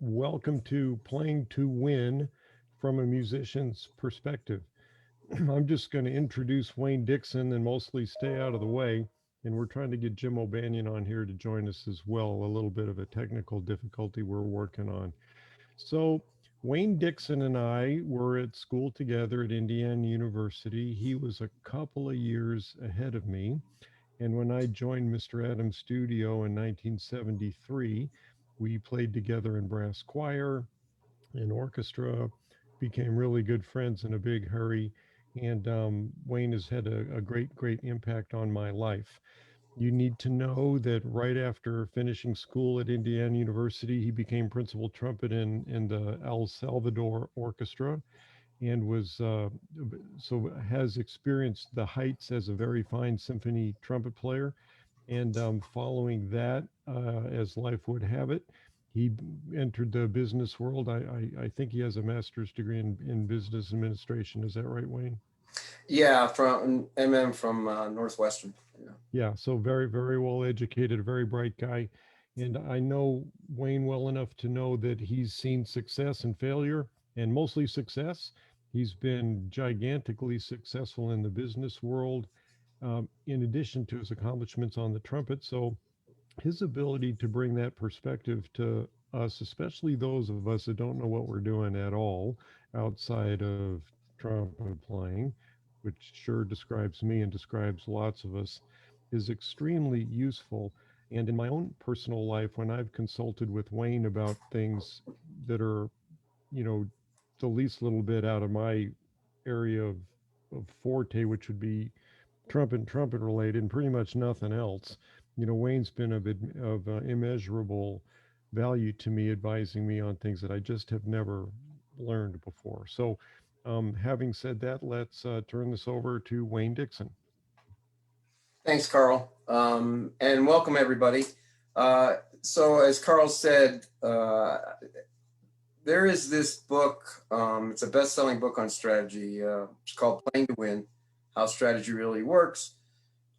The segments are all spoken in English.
Welcome to Playing to Win from a musician's perspective. I'm just going to introduce Wayne Dickson and mostly stay out of the way. And we're trying to get Jim O'Banion on here to join us as well. A little bit of a technical difficulty we're working on. So, Wayne Dickson and I were at school together at Indiana University. He was a couple of years ahead of me. And when I joined Mr. Adams' studio in 1973, we played together in brass choir and orchestra, became really good friends in a big hurry. And Wayne has had a great impact on my life. You need to know that right after finishing school at Indiana University, he became principal trumpet in the El Salvador Orchestra and was so has experienced the heights as a very fine symphony trumpet player. And following that, as life would have it, he entered the business world. I think he has a master's degree in business administration. Is that right, Wayne? Yeah, from from Northwestern. Yeah. Yeah, so very well educated, a very bright guy. And I know Wayne well enough to know that he's seen success and failure, and mostly success. He's been gigantically successful in the business world, in addition to his accomplishments on the trumpet. So his ability to bring that perspective to us, especially those of us that don't know what we're doing at all outside of trumpet playing, which sure describes me and describes lots of us, is extremely useful. And in my own personal life, when I've consulted with Wayne about things that are, you know, the least little bit out of my area of forte, which would be trumpet related and pretty much nothing else. Wayne's been of immeasurable value to me, advising me on things that I just have never learned before. So, having said that, let's turn this over to Wayne Dickson. Thanks, Carl, and welcome everybody. So, as Carl said, there is this book. It's a best-selling book on strategy. It's called "Playing to Win: How Strategy Really Works."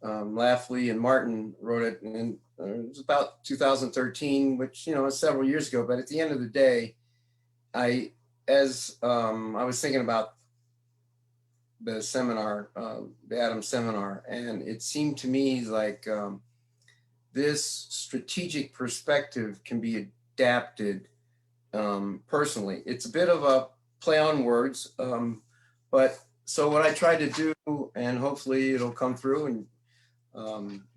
Lafley and Martin wrote it, and it was about 2013, which is several years ago. But at the end of the day, I was thinking about the seminar, the Adam seminar, and it seemed to me like this strategic perspective can be adapted personally. It's a bit of a play on words, but so what I try to do, and hopefully it'll come through, and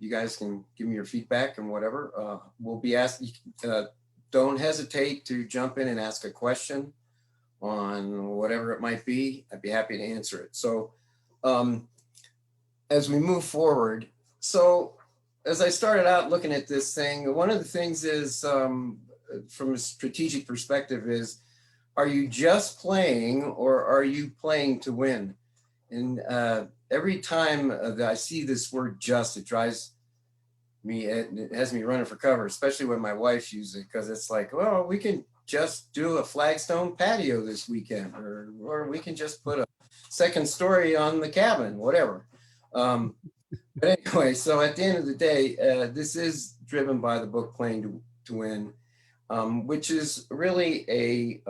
you guys can give me your feedback and whatever. We'll be asked. Don't hesitate to jump in and ask a question on whatever it might be. I'd be happy to answer it. So as we move forward, so as I started out looking at this thing, one of the things is from a strategic perspective is, are you just playing or are you playing to win? And every time that I see this word just, it drives me, it has me running for cover, especially when my wife uses it, because it's like, well, we can just do a flagstone patio this weekend, or we can just put a second story on the cabin, whatever. But anyway, so at the end of the day, this is driven by the book Playing to Win, which is really a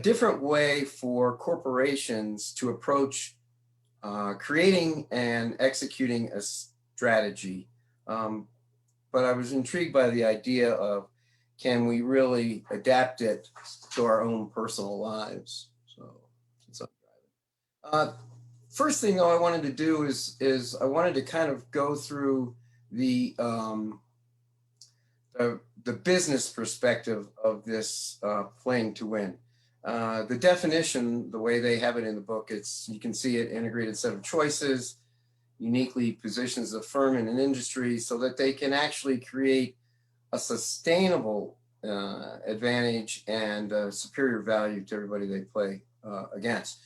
different way for corporations to approach creating and executing a strategy. But I was intrigued by the idea of, can we really adapt it to our own personal lives? So, first thing though I wanted to do is I wanted to kind of go through the business perspective of this playing to win. The definition, the way they have it in the book, you can see it: integrated set of choices, uniquely positions the firm in an industry so that they can actually create a sustainable advantage and superior value to everybody they play against.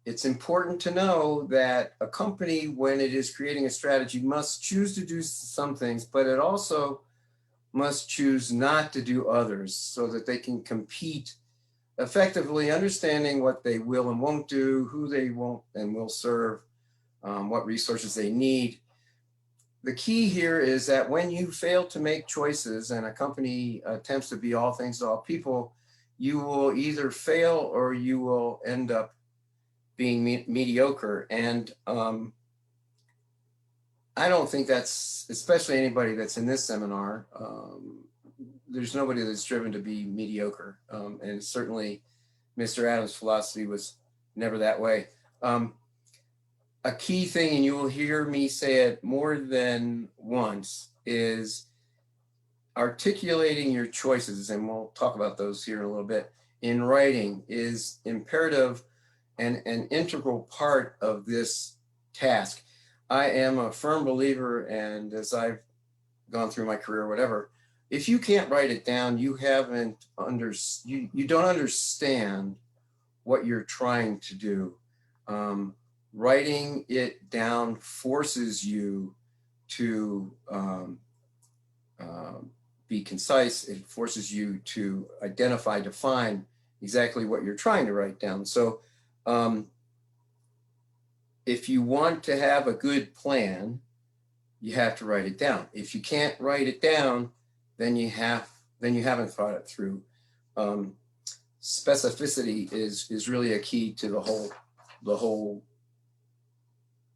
It's important to know that a company, when it is creating a strategy, must choose to do some things, but it also must choose not to do others so that they can compete effectively, understanding what they will and won't do, who they won't and will serve, what resources they need. the key here is that when you fail to make choices and a company attempts to be all things to all people, you will either fail or you will end up being mediocre. And I don't think that's, especially anybody that's in this seminar, there's nobody that's driven to be mediocre. And certainly Mr. Adams' philosophy was never that way. A key thing, and you will hear me say it more than once, is articulating your choices, and we'll talk about those here in a little bit, in writing is imperative and an integral part of this task. I am a firm believer, and as I've gone through my career, whatever, if you can't write it down, you haven't you don't understand what you're trying to do. Writing it down forces you to be concise. It forces you to identify, define exactly what you're trying to write down. So if you want to have a good plan, you have to write it down. If you can't write it down, then you haven't thought it through. Specificity is really a key to the whole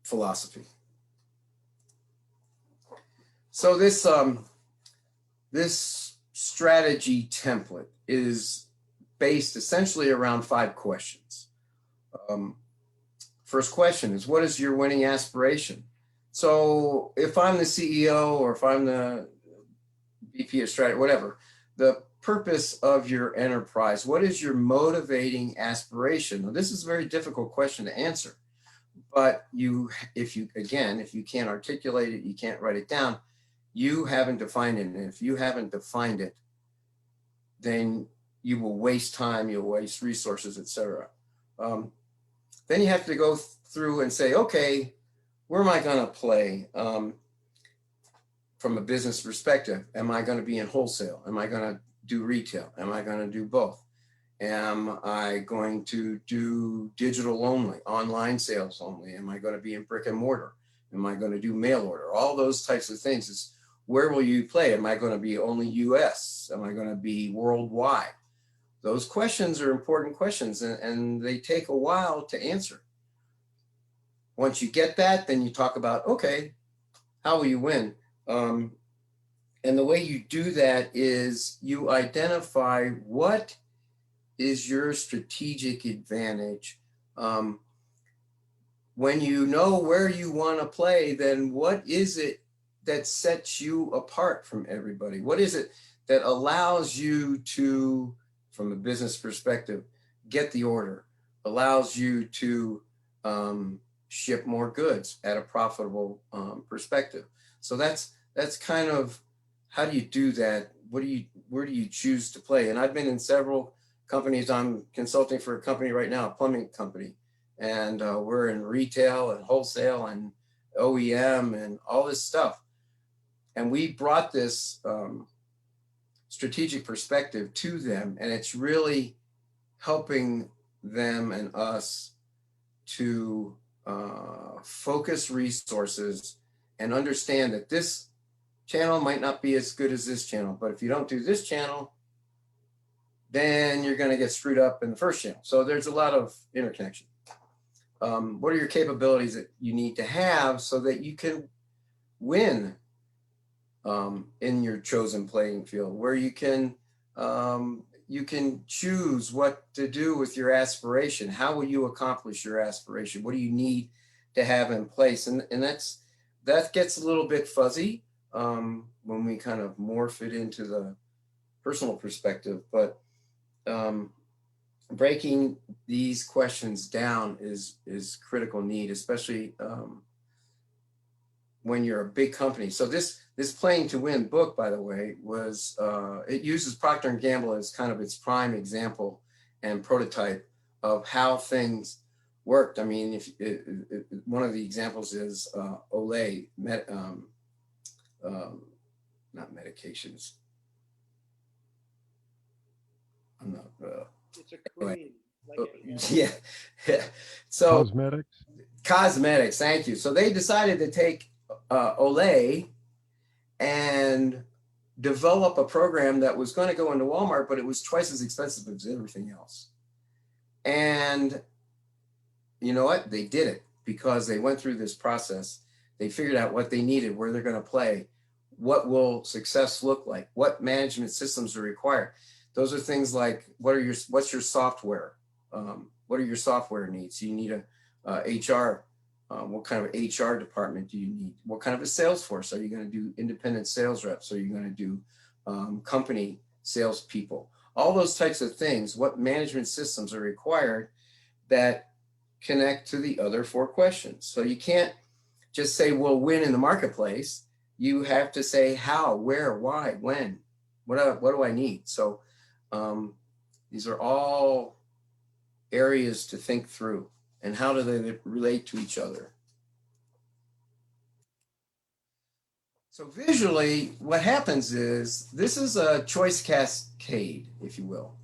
philosophy. So this strategy template is based essentially around 5 questions. First question is, what is your winning aspiration? So if I'm the CEO or if I'm the VP of strategy, whatever, the purpose of your enterprise, what is your motivating aspiration? Now, this is a very difficult question to answer, but if you can't articulate it, you can't write it down, you haven't defined it. And if you haven't defined it, then you will waste time, you'll waste resources, etc. Then you have to go through and say, okay, where am I going to play from a business perspective? Am I going to be in wholesale? Am I going to do retail? Am I going to do both? Am I going to do digital only, online sales only? Am I going to be in brick and mortar? Am I going to do mail order? All those types of things is, where will you play? Am I going to be only US? Am I going to be worldwide? Those questions are important questions, and they take a while to answer. Once you get that, then you talk about, okay, how will you win? And the way you do that is you identify what is your strategic advantage. When you know where you want to play, then what is it that sets you apart from everybody? What is it that allows you to, from a business perspective, get the order, allows you to ship more goods at a profitable perspective? So that's kind of, how do you do that? Where do you choose to play? And I've been in several companies. I'm consulting for a company right now, a plumbing company, and we're in retail and wholesale and OEM and all this stuff. And we brought this strategic perspective to them, and it's really helping them and us to focus resources and understand that this channel might not be as good as this channel, but if you don't do this channel, then you're going to get screwed up in the first channel. So there's a lot of interconnection. What are your capabilities that you need to have so that you can win in your chosen playing field, where you can choose what to do with your aspiration? How will you accomplish your aspiration? What do you need to have in place? And that gets a little bit fuzzy when we kind of morph it into the personal perspective, but breaking these questions down is critical need, especially when you're a big company. So this Playing to Win book, by the way, was it uses Procter & Gamble as kind of its prime example and prototype of how things worked. I mean, one of the examples is Olay, not medications. I'm not. It's a cream. Yeah. So Cosmetics. Cosmetics, thank you. So they decided to take Olay and develop a program that was going to go into Walmart, but it was twice as expensive as everything else. And you know what? They did it because they went through this process. They figured out what they needed, where they're going to play, what will success look like, what management systems are required. Those are things like what's your software? What are your software needs? You need a HR. What kind of HR department do you need? What kind of a sales force? Are you going to do independent sales reps? Are you going to do company salespeople? All those types of things. What management systems are required that connect to the other 4 questions? So you can't just say, we'll win in the marketplace. You have to say how, where, why, when, what do I need? So these are all areas to think through. And how do they relate to each other? So visually, what happens is, this is a choice cascade, if you will.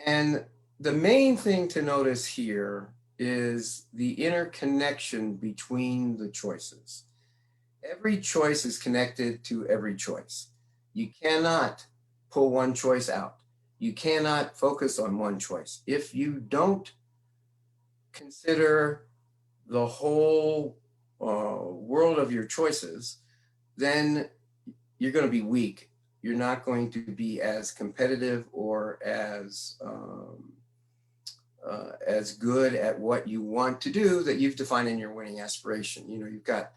And the main thing to notice here is the interconnection between the choices. Every choice is connected to every choice. You cannot pull one choice out. You cannot focus on one choice. If you don't consider the whole world of your choices, then you're going to be weak. You're not going to be as competitive or as good at what you want to do that you've defined in your winning aspiration. You know, you've got,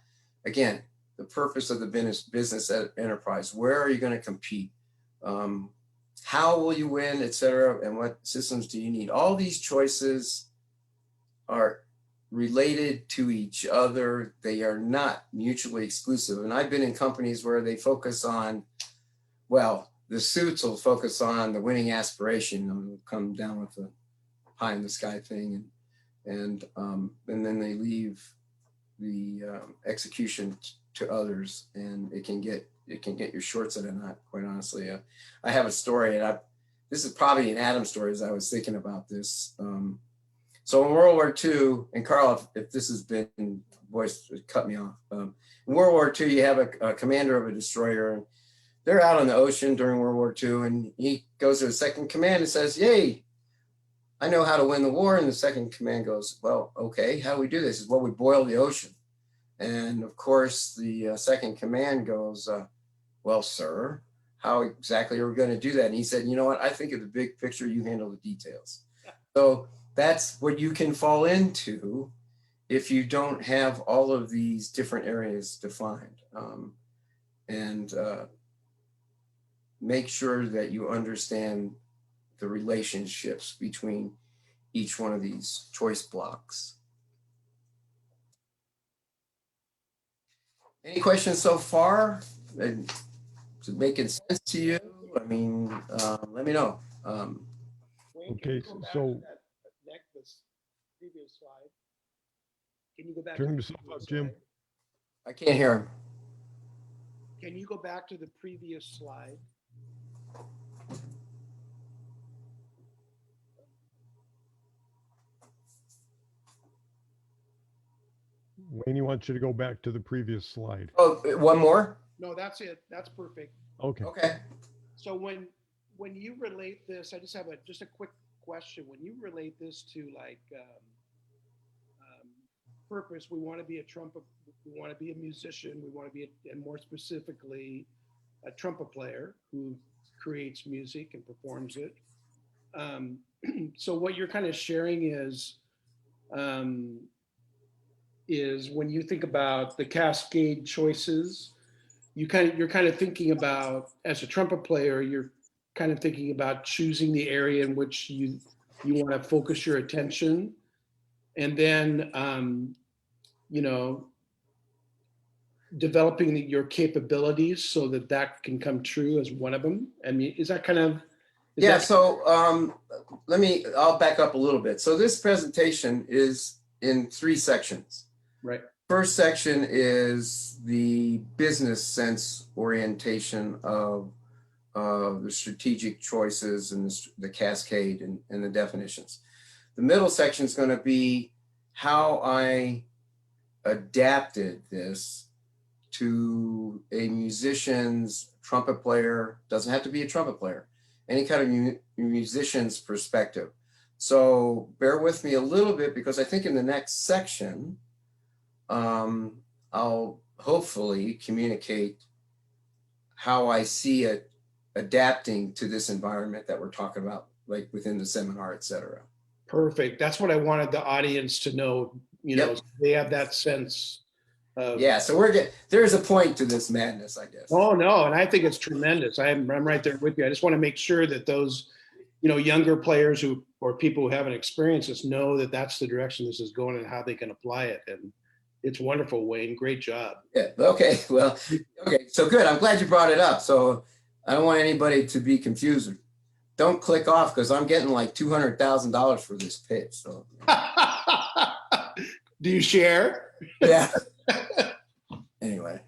again, the purpose of the business enterprise. Where are you going to compete? How will you win, et cetera? And what systems do you need? All these choices are related to each other. They are not mutually exclusive. And I've been in companies where they focus on, well, the suits will focus on the winning aspiration, and will come down with the pie in the sky thing, and then they leave the execution to others, and it can get your shorts in a knot, quite honestly. I have a story, and this is probably an Adam story as I was thinking about this. So in World War II, and Carl, if this has been voiced, cut me off. In World War II, you have a commander of a destroyer, and they're out on the ocean during World War II, and he goes to the second command and says, "Yay, I know how to win the war." And the second command goes, "Well, okay, how do we do this?" He says, "Well, we boil the ocean." And of course, the second command goes, "Well, sir, how exactly are we going to do that?" And he said, "You know what? I think of the big picture, you handle the details." So that's what you can fall into if you don't have all of these different areas defined. And make sure that you understand the relationships between each one of these choice blocks. Any questions so far? Is it making sense to you? I mean, let me know. Okay, so previous slide. Can you go back? turn yourself up, Jim. I can't hear him. Can you go back to the previous slide? Wayne wants you to go back to the previous slide. Oh, one more? No, that's it. That's perfect. Okay. Okay. So when you relate this, I just have a quick question. When you relate this to like purpose, we want to be a trumpet, we want to be a musician, we want to be, and more specifically, a trumpet player who creates music and performs it. So what you're kind of sharing is when you think about the cascade choices, you're kind of thinking about, as a trumpet player, you're kind of thinking about choosing the area in which you want to focus your attention, and then developing your capabilities so that can come true as one of them. I mean, is that kind of? Yeah. So I'll back up a little bit. So this presentation is in 3 sections. Right. First section is the business sense orientation of the strategic choices and the cascade and the definitions. The middle section is going to be how I adapted this to a musician's trumpet player, doesn't have to be a trumpet player, any kind of musician's perspective. So bear with me a little bit, because I think in the next section, I'll hopefully communicate how I see it adapting to this environment that we're talking about, like within the seminar, et cetera. Perfect. That's what I wanted the audience to know, you know, Yep. they have that sense of. Yeah, so there's a point to this madness, I guess. Oh, no, and I think it's tremendous. I'm right there with you. I just want to make sure that those, you know, younger players who, or people who haven't experienced this know that that's the direction this is going and how they can apply it. And it's wonderful, Wayne. Great job. Yeah, okay, well, okay, so good. I'm glad you brought it up. So I don't want anybody to be confused. Don't click off, because I'm getting like $200,000 for this pitch. So Do you share? yeah. Anyway.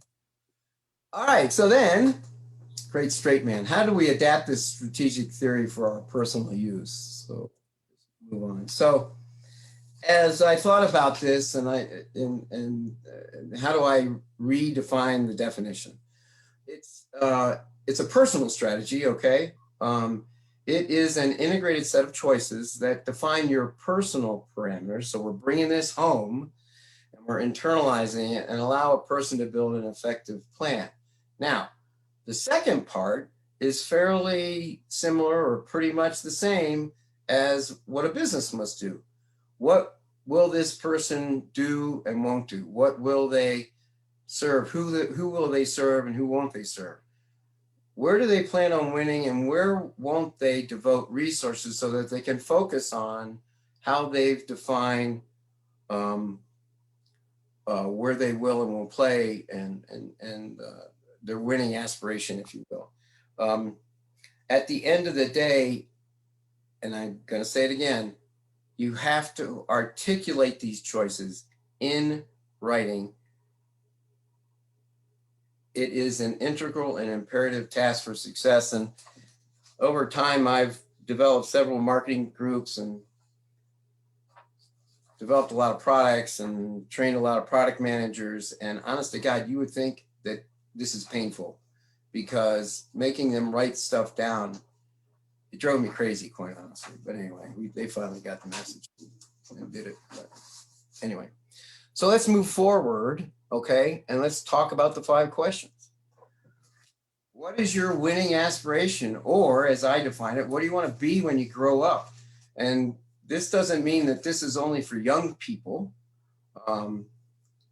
All right, so then, great straight man, how do we adapt this strategic theory for our personal use? So move on. So as I thought about this, and how do I redefine the definition? It's a personal strategy, okay? It is an integrated set of choices that define your personal parameters. So we're bringing this home and we're internalizing it and allow a person to build an effective plan. Now, the second part is fairly similar or pretty much the same as what a business must do. What will this person do and won't do? What will they serve? Who will they serve and who won't they serve? Where do they plan on winning, and where won't they devote resources so that they can focus on how they've defined where they will and won't play and their winning aspiration, if you will. At the end of the day, and I'm going to say it again, you have to articulate these choices in writing. It is an integral and imperative task for success. And over time, I've developed several marketing groups and developed a lot of products and trained a lot of product managers. And honest to God, you would think that this is painful, because making them write stuff down, it drove me crazy, quite honestly. But anyway, they finally got the message and did it. But anyway, so let's move forward. Okay, and let's talk about the 5 questions. What is your winning aspiration? Or as I define it, what do you want to be when you grow up? And this doesn't mean that this is only for young people. I'm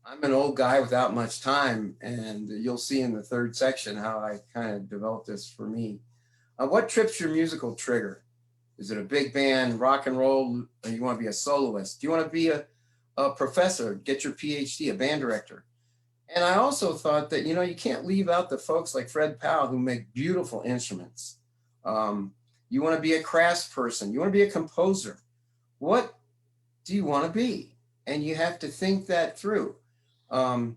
an old guy without much time, and you'll see in the 3rd section how I kind of developed this for me. What trips your musical trigger? Is it a big band, rock and roll, or you want to be a soloist? Do you want to be a professor, get your PhD, a band director? And I also thought that, you know, you can't leave out the folks like Fred Powell who make beautiful instruments. You want to be a craftsperson. You want to be a composer. What do you want to be? And you have to think that through. And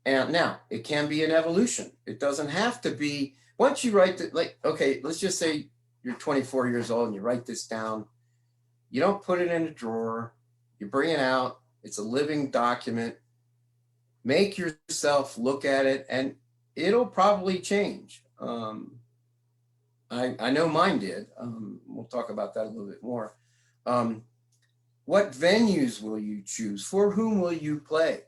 now it can be an evolution. It doesn't have to be, once you write the, like, okay, let's just say you're 24 years old and you write this down. You don't put it in a drawer. You bring it out. It's a living document. Make yourself look at it, and it'll probably change. I know mine did. We'll talk about that a little bit more. What venues will you choose? For whom will you play?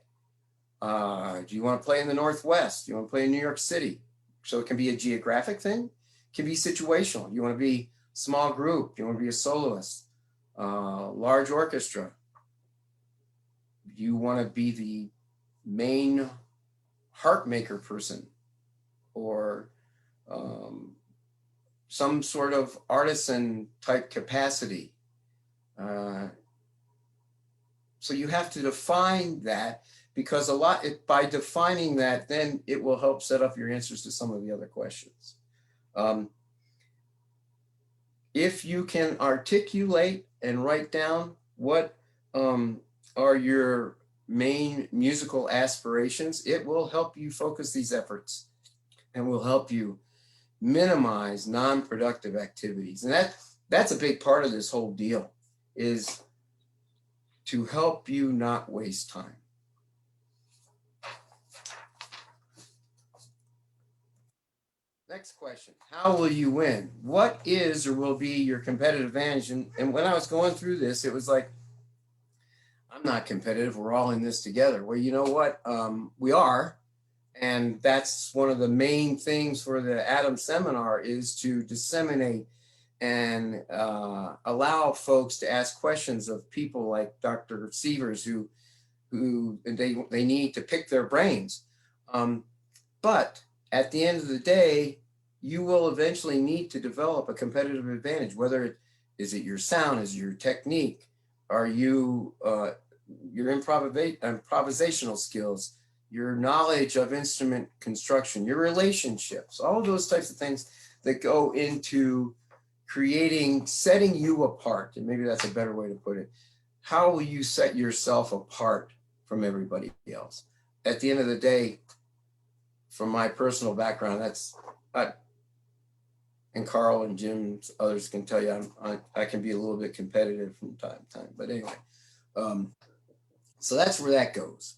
Do you want to play in the Northwest? Do you want to play in New York City? So it can be a geographic thing. It can be situational. You want to be small group. You want to be a soloist, large orchestra. You want to be the main harp maker person, or some sort of artisan type capacity. So you have to define that, because by defining that, then it will help set up your answers to some of the other questions. If you can articulate and write down what are your main musical aspirations, it will help you focus these efforts and will help you minimize non-productive activities. And that's a big part of this whole deal, is to help you not waste time. Next question. How will you win? What is or will be your competitive advantage? And when I was going through this, it was like, I'm not competitive. We're all in this together. Well, you know what? We are. And that's one of the main things for the Adam seminar is to disseminate and allow folks to ask questions of people like Dr. Sievers who they need to pick their brains. But at the end of the day, you will eventually need to develop a competitive advantage, whether is it your sound, is it your technique, are you your improvisational skills, your knowledge of instrument construction, your relationships, all of those types of things that go into setting you apart. And maybe that's a better way to put it. How will you set yourself apart from everybody else? At the end of the day, from my personal background, and Carl and Jim, others can tell you I can be a little bit competitive from time to time. But anyway, so that's where that goes.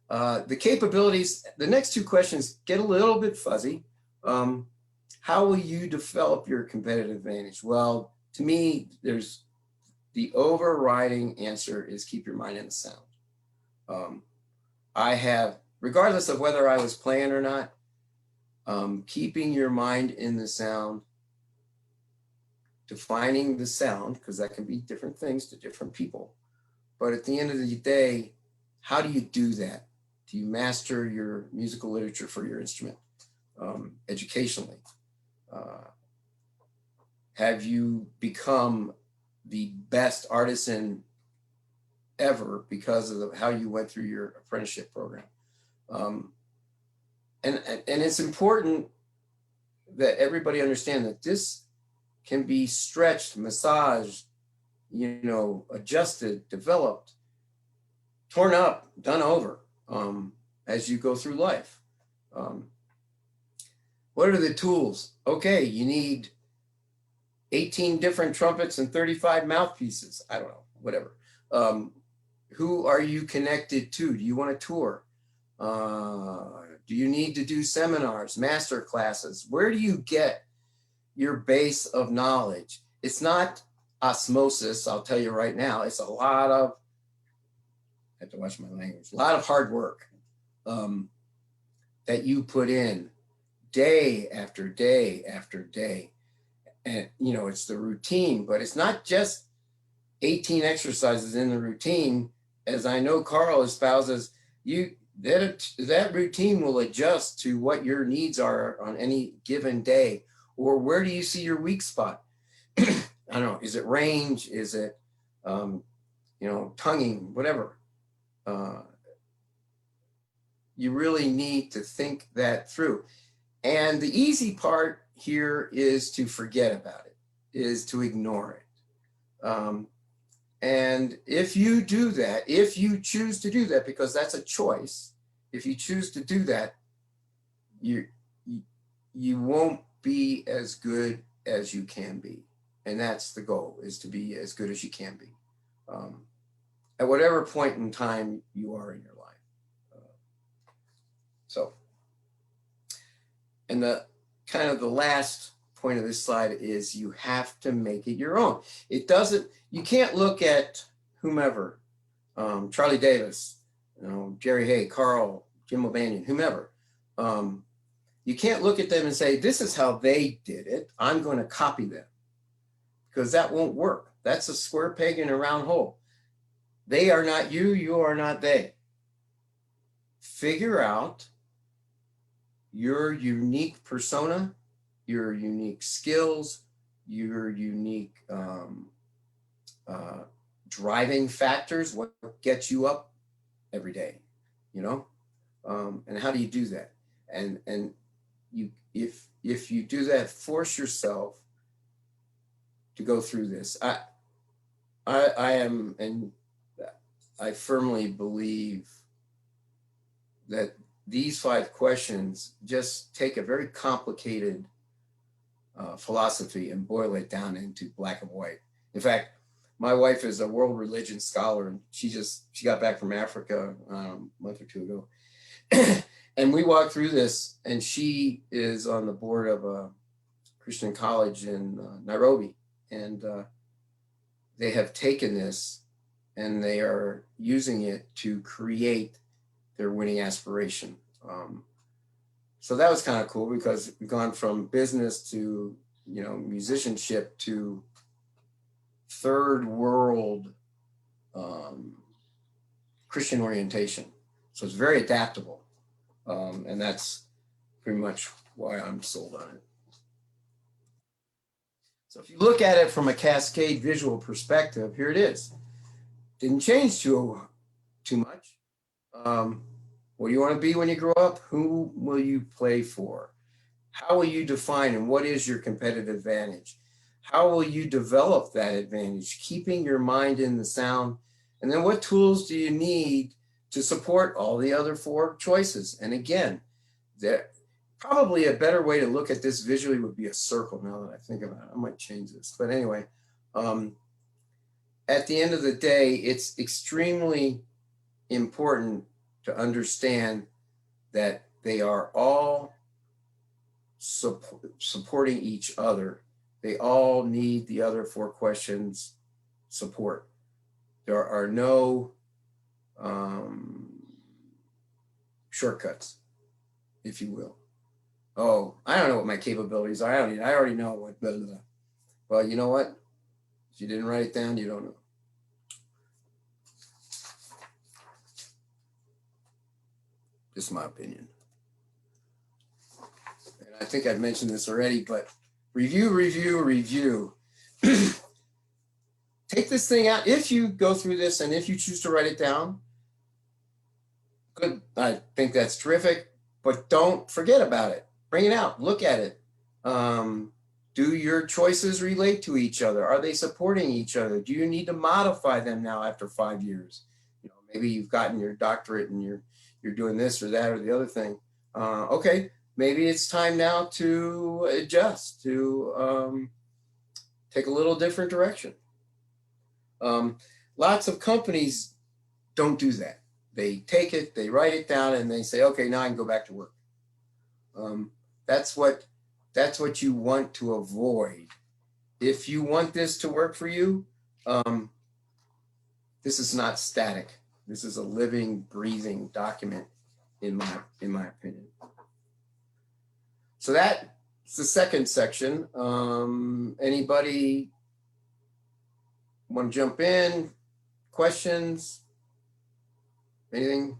The capabilities, the next two questions get a little bit fuzzy. How will you develop your competitive advantage? Well, to me, there's the overriding answer is keep your mind in the sound. I have, regardless of whether I was playing or not, keeping your mind in the sound, defining the sound, because that can be different things to different people. But at the end of the day, how do you do that? Do you master your musical literature for your instrument educationally? Have you become the best artisan ever because of how you went through your apprenticeship program? And it's important that everybody understand that this can be stretched, massaged, adjusted, developed, torn up, done over as you go through life. What are the tools? Okay, you need 18 different trumpets and 35 mouthpieces. I don't know, whatever. Who are you connected to? Do you want to tour? Do you need to do seminars, master classes? Where do you get your base of knowledge? It's not osmosis, I'll tell you right now. It's a lot of, I have to watch my language, a lot of hard work that you put in day after day after day. And, it's the routine, but it's not just 18 exercises in the routine. As I know Carl espouses, that routine will adjust to what your needs are on any given day, or where do you see your weak spot? I don't know, is it range? Is it, tonguing, whatever. You really need to think that through. And the easy part here is to forget about it, is to ignore it. And if you do that, if you choose to do that, because that's a choice, if you choose to do that, you won't be as good as you can be. And that's the goal, is to be as good as you can be at whatever point in time you are in your life. And the kind of the last point of this slide is you have to make it your own. You can't look at whomever, Charlie Davis, Jerry Hay, Carl, Jim O'Banion, whomever. You can't look at them and say, this is how they did it, I'm going to copy them, because that won't work. That's a square peg in a round hole. They are not you, you are not they. Figure out your unique persona, your unique skills, your unique driving factors, what gets you up every day, and how do you do that? And you, if you do that, force yourself to go through this. I firmly believe that these 5 questions just take a very complicated philosophy and boil it down into black and white. In fact, my wife is a world religion scholar, and she got back from Africa a month or two ago. And we walked through this, and she is on the board of a Christian college in Nairobi. And they have taken this and they are using it to create their winning aspiration. So that was kind of cool because we've gone from business to, you know, musicianship to third world Christian orientation. So it's very adaptable. And that's pretty much why I'm sold on it. So if you look at it from a cascade visual perspective, here it is. Didn't change too much. What do you want to be when you grow up? Who will you play for? How will you define and what is your competitive advantage? How will you develop that advantage? Keeping your mind in the sound. And then what tools do you need to support all the other four choices? And again, probably a better way to look at this visually would be a circle now that I think about it. I might change this. But anyway, at the end of the day, it's extremely important to understand that they are all supporting each other. They all need the other four questions support. There are no shortcuts, if you will. Oh, I don't know what my capabilities are. I already know what, blah, blah, blah. Well, you know what? If you didn't write it down, you don't know. Just my opinion. And I think I've mentioned this already, but review, review, review. Take this thing out. If you go through this and if you choose to write it down, good. I think that's terrific, but don't forget about it. Bring it out, look at it. Do your choices relate to each other? Are they supporting each other? Do you need to modify them now after 5 years? You know, maybe you've gotten your doctorate and you're doing this or that or the other thing. Okay, maybe it's time now to adjust, to take a little different direction. Lots of companies don't do that. They take it, they write it down, and they say, okay, now I can go back to work. That's what you want to avoid. If you want this to work for you, this is not static. This is a living, breathing document, in my opinion. So that's the second section. Anybody want to jump in? Questions? Anything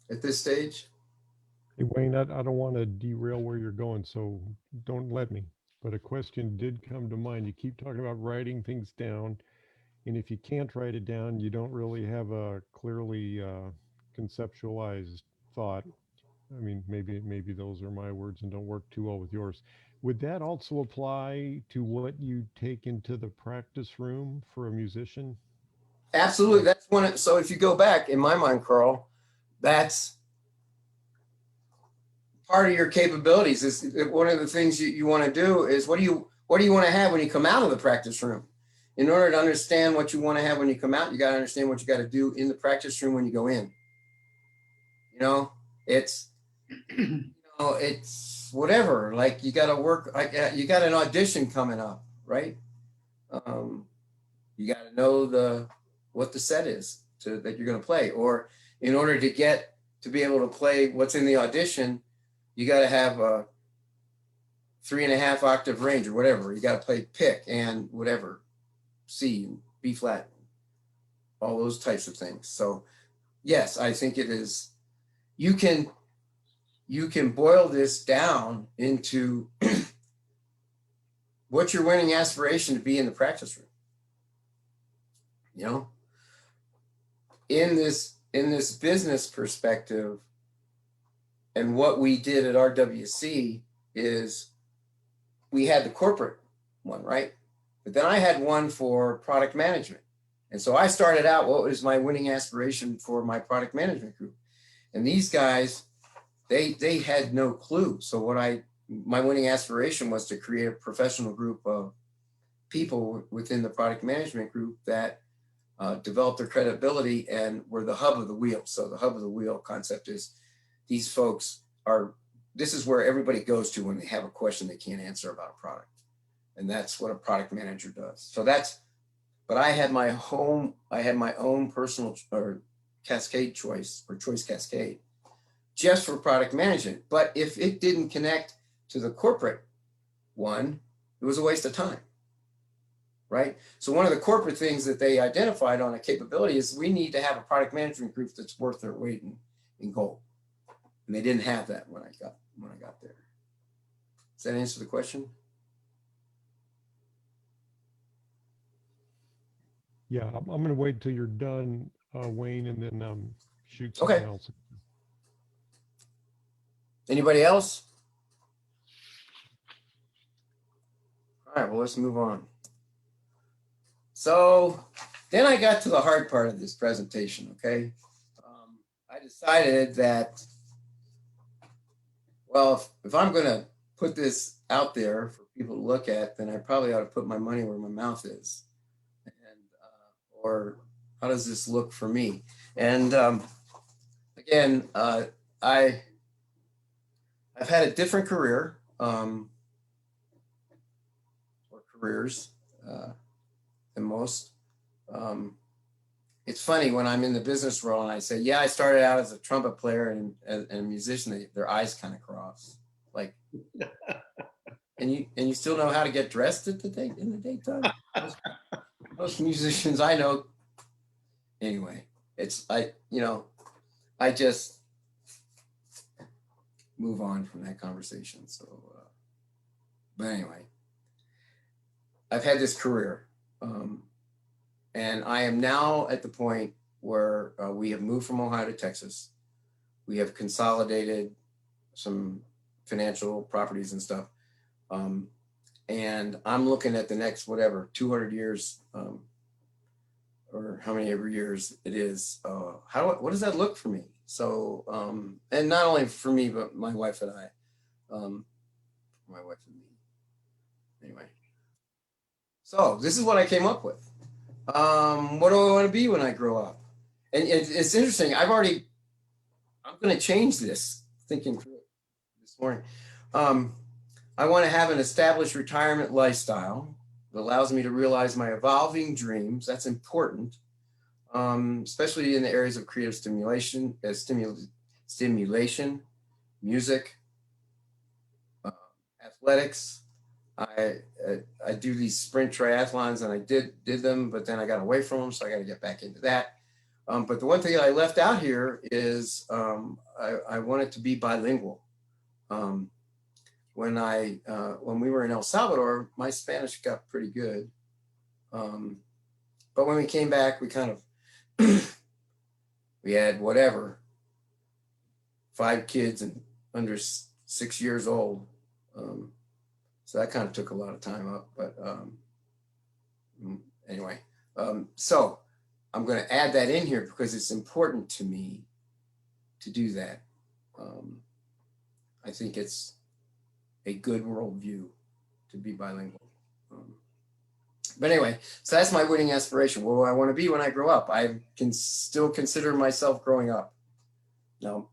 at this stage? Hey, Wayne, I don't want to derail where you're going, so don't let me. But a question did come to mind. You keep talking about writing things down, and if you can't write it down, you don't really have a clearly conceptualized thought. I mean, maybe those are my words and don't work too well with yours. Would that also apply to what you take into the practice room for a musician? Absolutely. That's one. So if you go back, in my mind, Carl, that's part of your capabilities. Is one of the things you want to do is what do you want to have when you come out of the practice room? In order to understand what you want to have when you come out, you got to understand what you got to do in the practice room when you go in. You know, it's it's whatever. Like you got to work. Like you got an audition coming up, right? You got to know what the set is that you're going to play, or in order to be able to play what's in the audition, you got to have a 3.5 octave range or whatever. You got to play pick and whatever, C and B flat, all those types of things. So yes, I think it is. You can boil this down into what's your winning aspiration to be in the practice room. You know, in this business perspective, and what we did at RWC is we had the corporate one, right? But then I had one for product management. And so I started out, what was my winning aspiration for my product management group? And these guys, they had no clue. So my winning aspiration was to create a professional group of people within the product management group that developed their credibility and were the hub of the wheel. So the hub of the wheel concept is these folks are, this is where everybody goes to when they have a question they can't answer about a product. And that's what a product manager does. So that's, but I had my own personal or cascade choice or choice cascade just for product management. But if it didn't connect to the corporate one, it was a waste of time, right? So one of the corporate things that they identified on a capability is we need to have a product management group that's worth their weight in gold. And they didn't have that when I got there. Does that answer the question? Yeah, I'm going to wait till you're done, Wayne, and then shoot something else. Anybody else? All right, well, let's move on. So then I got to the hard part of this presentation, okay? I decided that, well, if I'm going to put this out there for people to look at, then I probably ought to put my money where my mouth is. And, or how does this look for me? And again, I've had a different career, or careers than most. It's funny when I'm in the business role and I say, yeah, I started out as a trumpet player and a musician, their eyes kind of cross. Like, and you still know how to get dressed in the daytime? Most musicians I know. Anyway, I just move on from that conversation. So, but anyway, I've had this career, and I am now at the point where we have moved from Ohio to Texas. We have consolidated some financial properties and stuff. And I'm looking at the next, 200 years, or how many ever years it is. What does that look for me? So, and not only for me, but my wife and I, my wife and me. Anyway, so this is what I came up with. What do I want to be when I grow up? And it's interesting. I'm going to change this, thinking through it this morning. I want to have an established retirement lifestyle that allows me to realize my evolving dreams. That's important, especially in the areas of creative stimulation, music, athletics. I do these sprint triathlons, and I did them, but then I got away from them, so I got to get back into that. But the one thing I left out here is I want it to be bilingual. When we were in El Salvador, my Spanish got pretty good. But when we came back, we kind of, we had 5 kids and under 6 years old. So that kind of took a lot of time up, but anyway. So I'm going to add that in here because it's important to me to do that. I think it's a good worldview to be bilingual. But anyway, so that's my winning aspiration. What do I want to be when I grow up? I can still consider myself growing up. Now,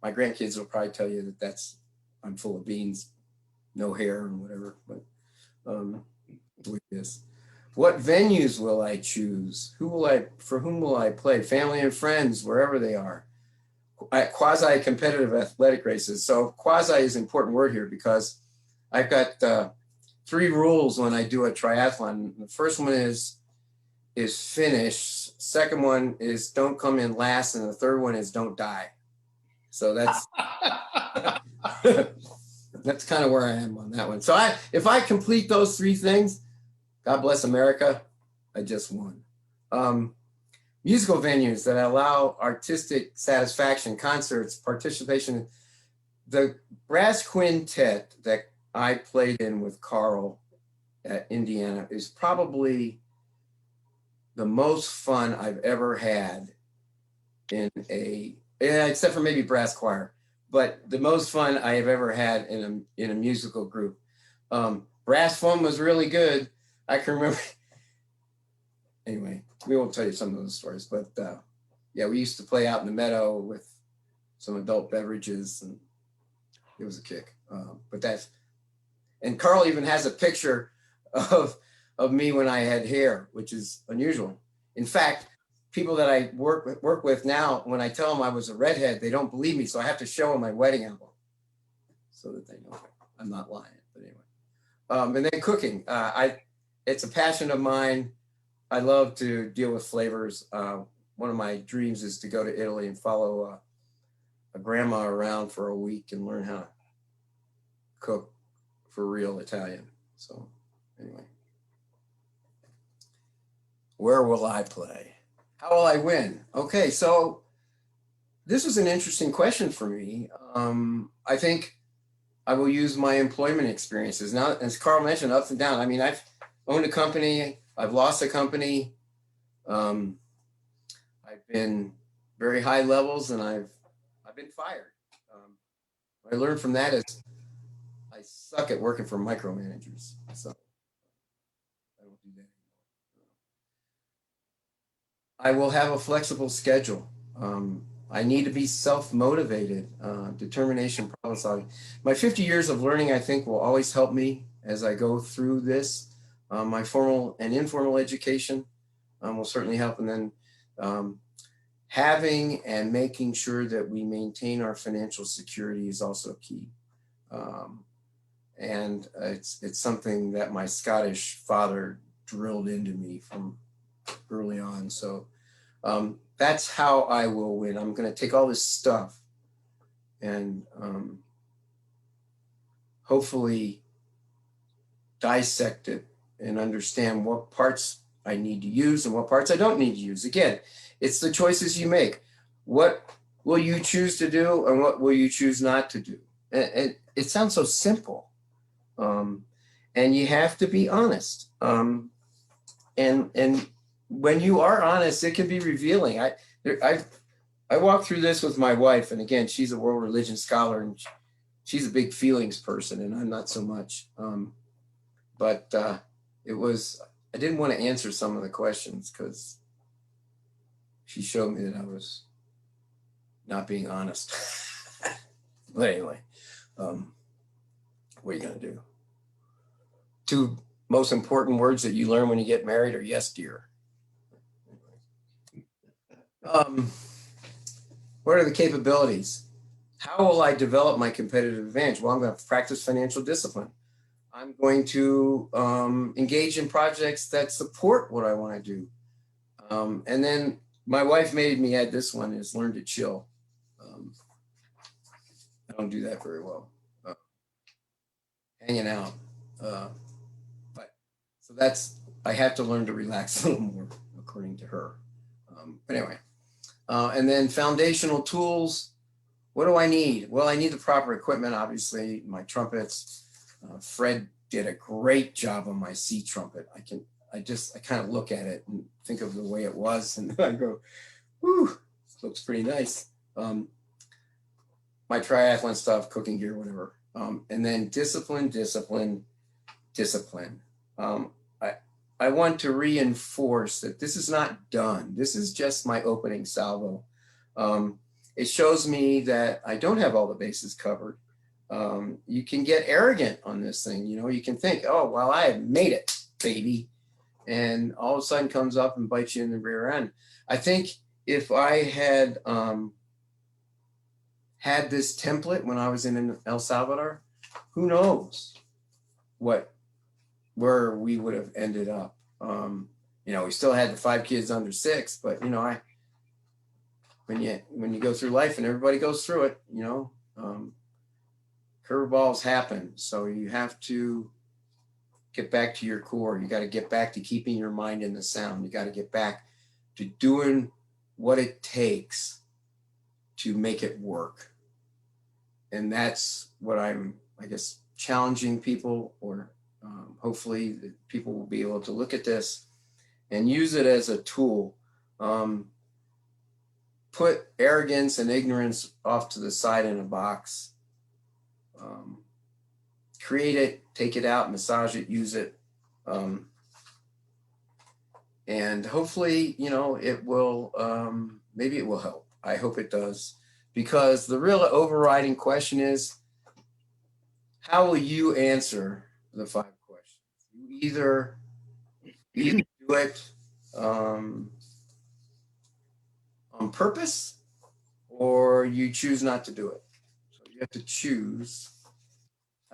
my grandkids will probably tell you that I'm full of beans, no hair and whatever, but this. What venues will I choose? For whom will I play? Family and friends, wherever they are. Quasi-competitive athletic races. So quasi is an important word here because I've got 3 rules when I do a triathlon. The first one is finish. Second one is don't come in last, and the third one is don't die. So that's that's kind of where I am on that one. So if I complete those 3 things, God bless America, I just won. Musical venues that allow artistic satisfaction, concerts, participation. The brass quintet that I played in with Carl at Indiana is probably the most fun I've ever had except for maybe brass choir, but the most fun I have ever had in a musical group. Brass fun was really good. I can remember. Anyway, we won't tell you some of those stories, but yeah, we used to play out in the meadow with some adult beverages, and it was a kick. And Carl even has a picture of me when I had hair, which is unusual. In fact, people that I work with now, when I tell them I was a redhead, they don't believe me. So I have to show them my wedding album so that they know I'm not lying. But anyway, and then cooking. It's a passion of mine. I love to deal with flavors. One of my dreams is to go to Italy and follow a grandma around for a week and learn how to cook for real Italian. So anyway, where will I play? How will I win? Okay, so this was an interesting question for me. I think I will use my employment experiences. Now, as Carl mentioned, ups and downs. I mean, I've owned a company, I've lost a company. I've been very high levels, and I've been fired. What I learned from that is I suck at working for micromanagers. So I don't do that anymore. I will have a flexible schedule. I need to be self-motivated, determination, problem solving. My 50 years of learning, I think, will always help me as I go through this. My formal and informal education will certainly help. And then having and making sure that we maintain our financial security is also key. And it's something that my Scottish father drilled into me from early on. So that's how I will win. I'm going to take all this stuff and hopefully dissect it and understand what parts I need to use and what parts I don't need to use. Again, it's the choices you make. What will you choose to do and what will you choose not to do? It sounds so simple. And you have to be honest. And when you are honest, it can be revealing. I walked through this with my wife, and again, she's a world religion scholar, and she's a big feelings person, and I'm not so much. But I didn't want to answer some of the questions because she showed me that I was not being honest. But anyway, what are you going to do? Two most important words that you learn when you get married are yes, dear. What are the capabilities? How will I develop my competitive advantage? Well, I'm going to practice financial discipline. I'm going to engage in projects that support what I want to do. And then my wife made me add this one, is learn to chill. I don't do that very well. Hanging out. So I have to learn to relax a little more, according to her. But anyway, and then foundational tools. What do I need? Well, I need the proper equipment, obviously, my trumpets. Fred did a great job on my C trumpet. I kind of look at it and think of the way it was, and I go, whew, looks pretty nice. My triathlon stuff, cooking gear, whatever. And then discipline. I want to reinforce that this is not done. This is just my opening salvo. It shows me that I don't have all the bases covered. You can get arrogant on this thing. You can think, oh, well, I have made it, baby. And all of a sudden comes up and bites you in the rear end. I think if I had had this template when I was in El Salvador, who knows where we would have ended up. We still had the 5 kids under 6, but when you go through life, and everybody goes through it, curveballs happen. So you have to get back to your core. You got to get back to keeping your mind in the sound. You got to get back to doing what it takes to make it work. And that's what I'm, I guess, challenging people, or hopefully people will be able to look at this and use it as a tool. Put arrogance and ignorance off to the side in a box. Create it, take it out, massage it, use it. And hopefully, it will, maybe it will help. I hope it does, because the real overriding question is, how will you answer the 5 questions? You either do it on purpose, or you choose not to do it. So you have to choose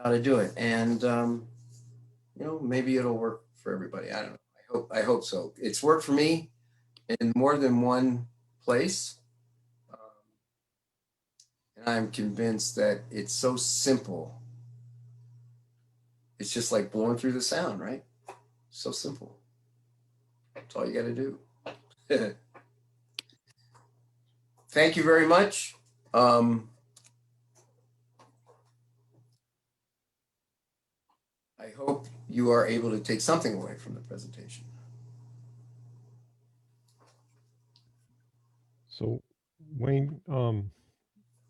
how to do it. And, you know, maybe it'll work for everybody. I don't know. I hope so. It's worked for me in more than one place. And I'm convinced that it's so simple. It's just like blowing through the sound, right? So simple. That's all you got to do. Thank you very much. I hope you are able to take something away from the presentation. So, Wayne,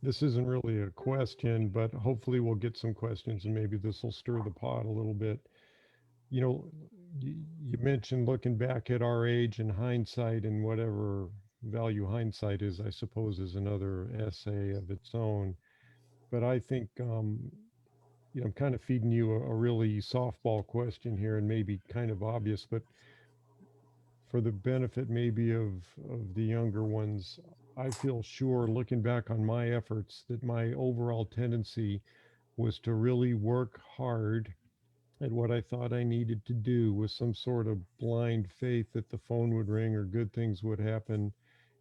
this isn't really a question, but hopefully we'll get some questions and maybe this will stir the pot a little bit. You know, you mentioned looking back at our age and hindsight, and whatever value hindsight is, I suppose, is another essay of its own. But I think, you know, I'm kind of feeding you a really softball question here and maybe kind of obvious, but for the benefit maybe of the younger ones, I feel sure looking back on my efforts that my overall tendency was to really work hard at what I thought I needed to do with some sort of blind faith that the phone would ring or good things would happen,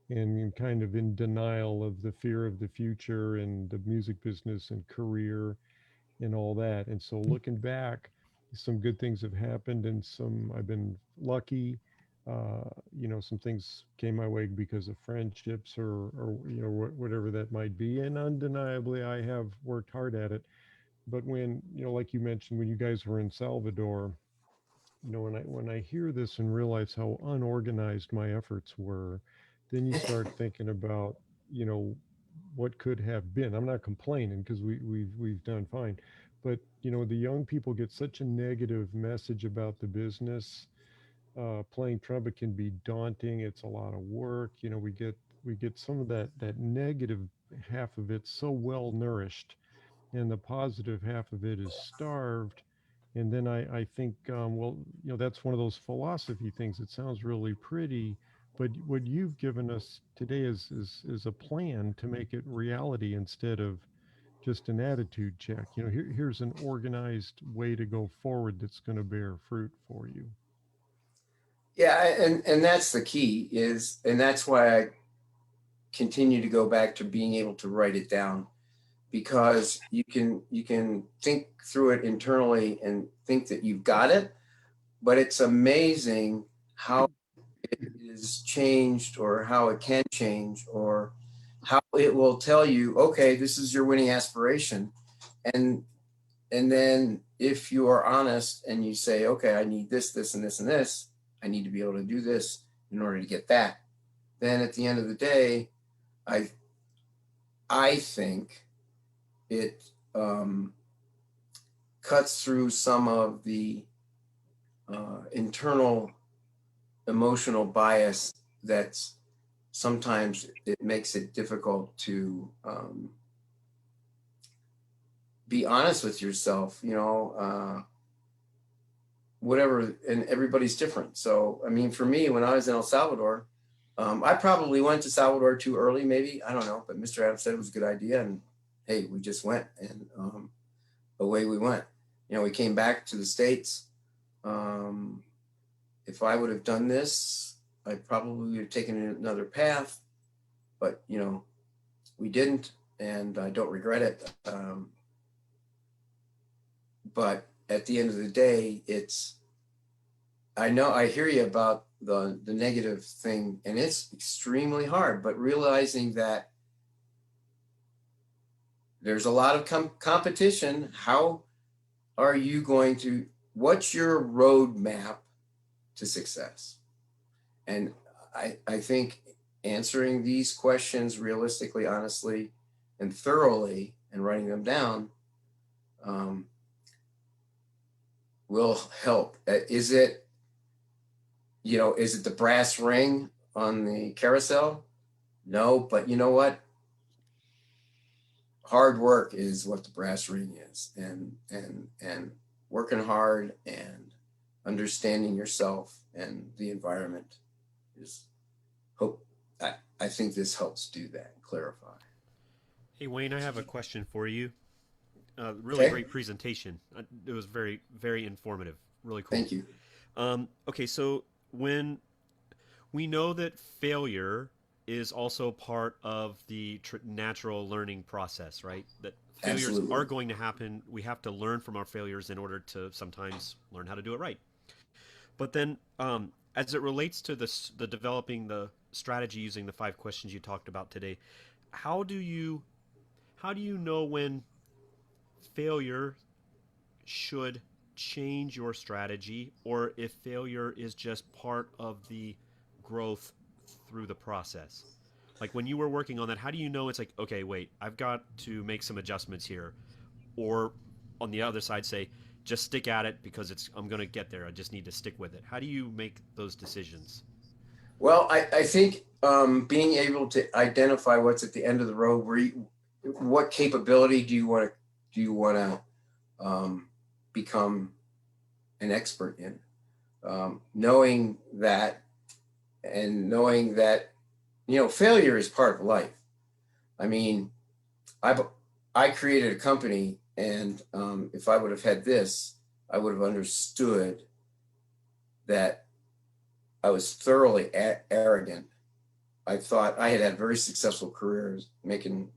and kind of in denial of the fear of the future and the music business and career and all that. And so looking back, some good things have happened and some I've been lucky. You know, some things came my way because of friendships or you know, whatever that might be. And undeniably, I have worked hard at it. But when, you know, like you mentioned, when you guys were in Salvador, you know, when I hear this and realize how unorganized my efforts were, then you start thinking about, you know, what could have been. I'm not complaining because we've done fine, but you know, the young people get such a negative message about the business. Playing trumpet can be daunting. It's a lot of work. You know, we get some of that negative half of it so well nourished, and the positive half of it is starved. And then I think, well, you know, that's one of those philosophy things. It sounds really pretty, but what you've given us today is a plan to make it reality instead of just an attitude check. You know, here's an organized way to go forward that's going to bear fruit for you. Yeah, and that's the key is, and that's why I continue to go back to being able to write it down, because you can think through it internally and think that you've got it, but it's amazing how it is changed or how it can change or how it will tell you, okay, this is your winning aspiration. And then if you are honest and you say, okay, I need this, this, and this, and this, I need to be able to do this in order to get that. Then at the end of the day, I think it cuts through some of the internal emotional bias that's sometimes it makes it difficult to be honest with yourself, you know, whatever, and everybody's different. So, I mean, for me, when I was in El Salvador, I probably went to Salvador too early, maybe, I don't know, but Mr. Adams said it was a good idea. And hey, we just went and away we went. You know, we came back to the States. If I would have done this, I probably would have taken another path, but you know, we didn't, and I don't regret it. But at the end of the day, I know I hear you about the negative thing, and it's extremely hard, but realizing that there's a lot of competition. How are you going to, what's your roadmap to success? And I think answering these questions realistically, honestly, and thoroughly, and writing them down will help. Is it, you know, is it the brass ring on the carousel? No, but you know what? hard work is what the brass ring is, and working hard and understanding yourself and the environment is hope. I think this helps do that, clarify. Hey Wayne, I have a question for you. Really Okay, great presentation. It was very, very informative. Really cool. thank you. Okay, so when we know that failure is also part of the natural learning process, right? That failures are Absolutely. going to happen. We have to learn from our failures in order to sometimes learn how to do it right. But then, as it relates to the developing the strategy using the 5 questions you talked about today, how do you how do you know when failure should change your strategy, or if failure is just part of the growth through the process? Like when you were working on that, how do you know it's like, okay, wait, I've got to make some adjustments here? Or on the other side, say, just stick at it because I'm going to get there. I just need to stick with it. How do you make those decisions? Well, I think being able to identify what's at the end of the road, what capability do you want to become an expert in? Knowing that, and knowing that, failure is part of life. I mean, I created a company, and if I would have had this, I would have understood that I was thoroughly arrogant. I thought I had had very successful careers, making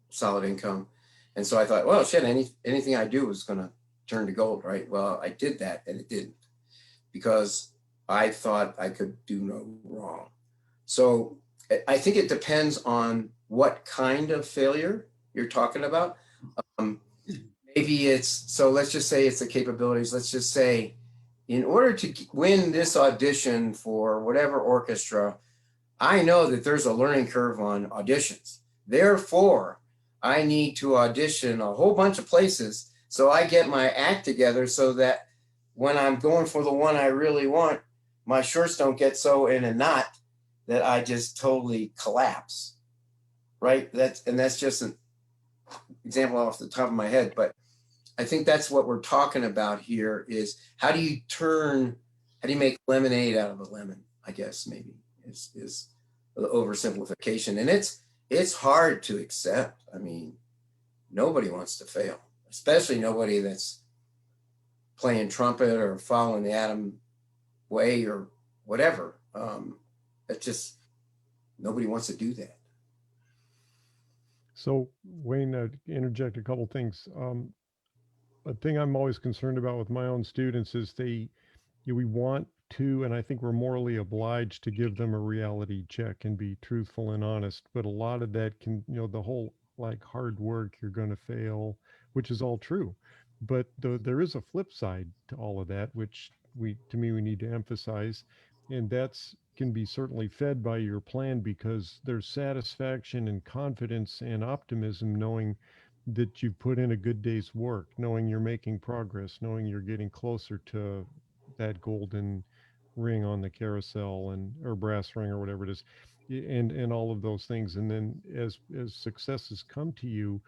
solid income, and so I thought, well, shit, anything I do was going to turn to gold, right? Well, I did that, and it didn't, because I thought I could do no wrong. So I think it depends on what kind of failure you're talking about. Um, Maybe so let's just say it's the capabilities. Let's just say, in order to win this audition for whatever orchestra, I know that there's a learning curve on auditions. Therefore, I need to audition a whole bunch of places so I get my act together, so that when I'm going for the one I really want, my shorts don't get so in a knot that I just totally collapse. Right? That's just an example off the top of my head, but I think that's what we're talking about here is how do you make lemonade out of a lemon, I guess maybe is the oversimplification. And it's hard to accept. I mean, nobody wants to fail, especially nobody that's playing trumpet or following the Adam way or whatever. It's just, nobody wants to do that. So, Wayne, interject a couple things. A thing I'm always concerned about with my own students is we want to, and I think we're morally obliged to give them a reality check and be truthful and honest. But a lot of that can, the whole like hard work, you're going to fail, which is all true. But there is a flip side to all of that, which to me, we need to emphasize. And that's can be certainly fed by your plan, because there's satisfaction and confidence and optimism knowing that you've put in a good day's work, knowing you're making progress, knowing you're getting closer to that golden ring on the carousel, and or brass ring or whatever it is, and all of those things. And then as successes come to you,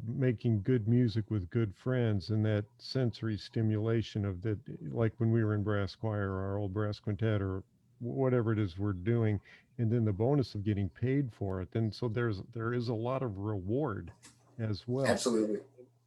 making good music with good friends, and that sensory stimulation of that, like when we were in brass choir, our old brass quintet, or whatever it is we're doing, and then the bonus of getting paid for it. Then so there is a lot of reward as well. Absolutely.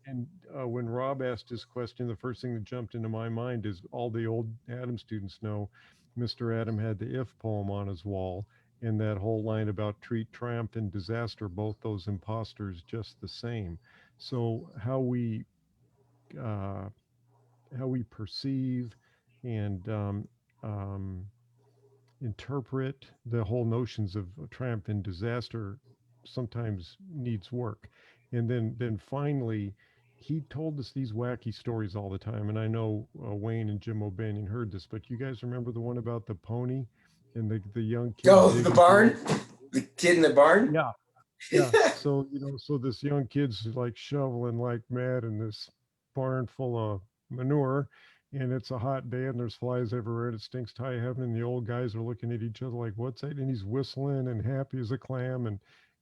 And when Rob asked his question, the first thing that jumped into my mind is all the old Adam students know Mr. Adam had the if poem on his wall, and that whole line about treat triumph and disaster, both those imposters just the same. So uh, how we perceive and um, interpret the whole notions of triumph and disaster sometimes needs work. And then finally, he told us these wacky stories all the time. And I know Wayne and Jim O'Banion heard this, but you guys remember the one about the pony and the young kid Go the digging through barn, the kid in the barn. Yeah, yeah. So, so this young kid's like shoveling like mad in this barn full of manure, and it's a hot day, and there's flies everywhere, and it stinks to high heaven, and the old guys are looking at each other like, what's that? And he's whistling and happy as a clam, and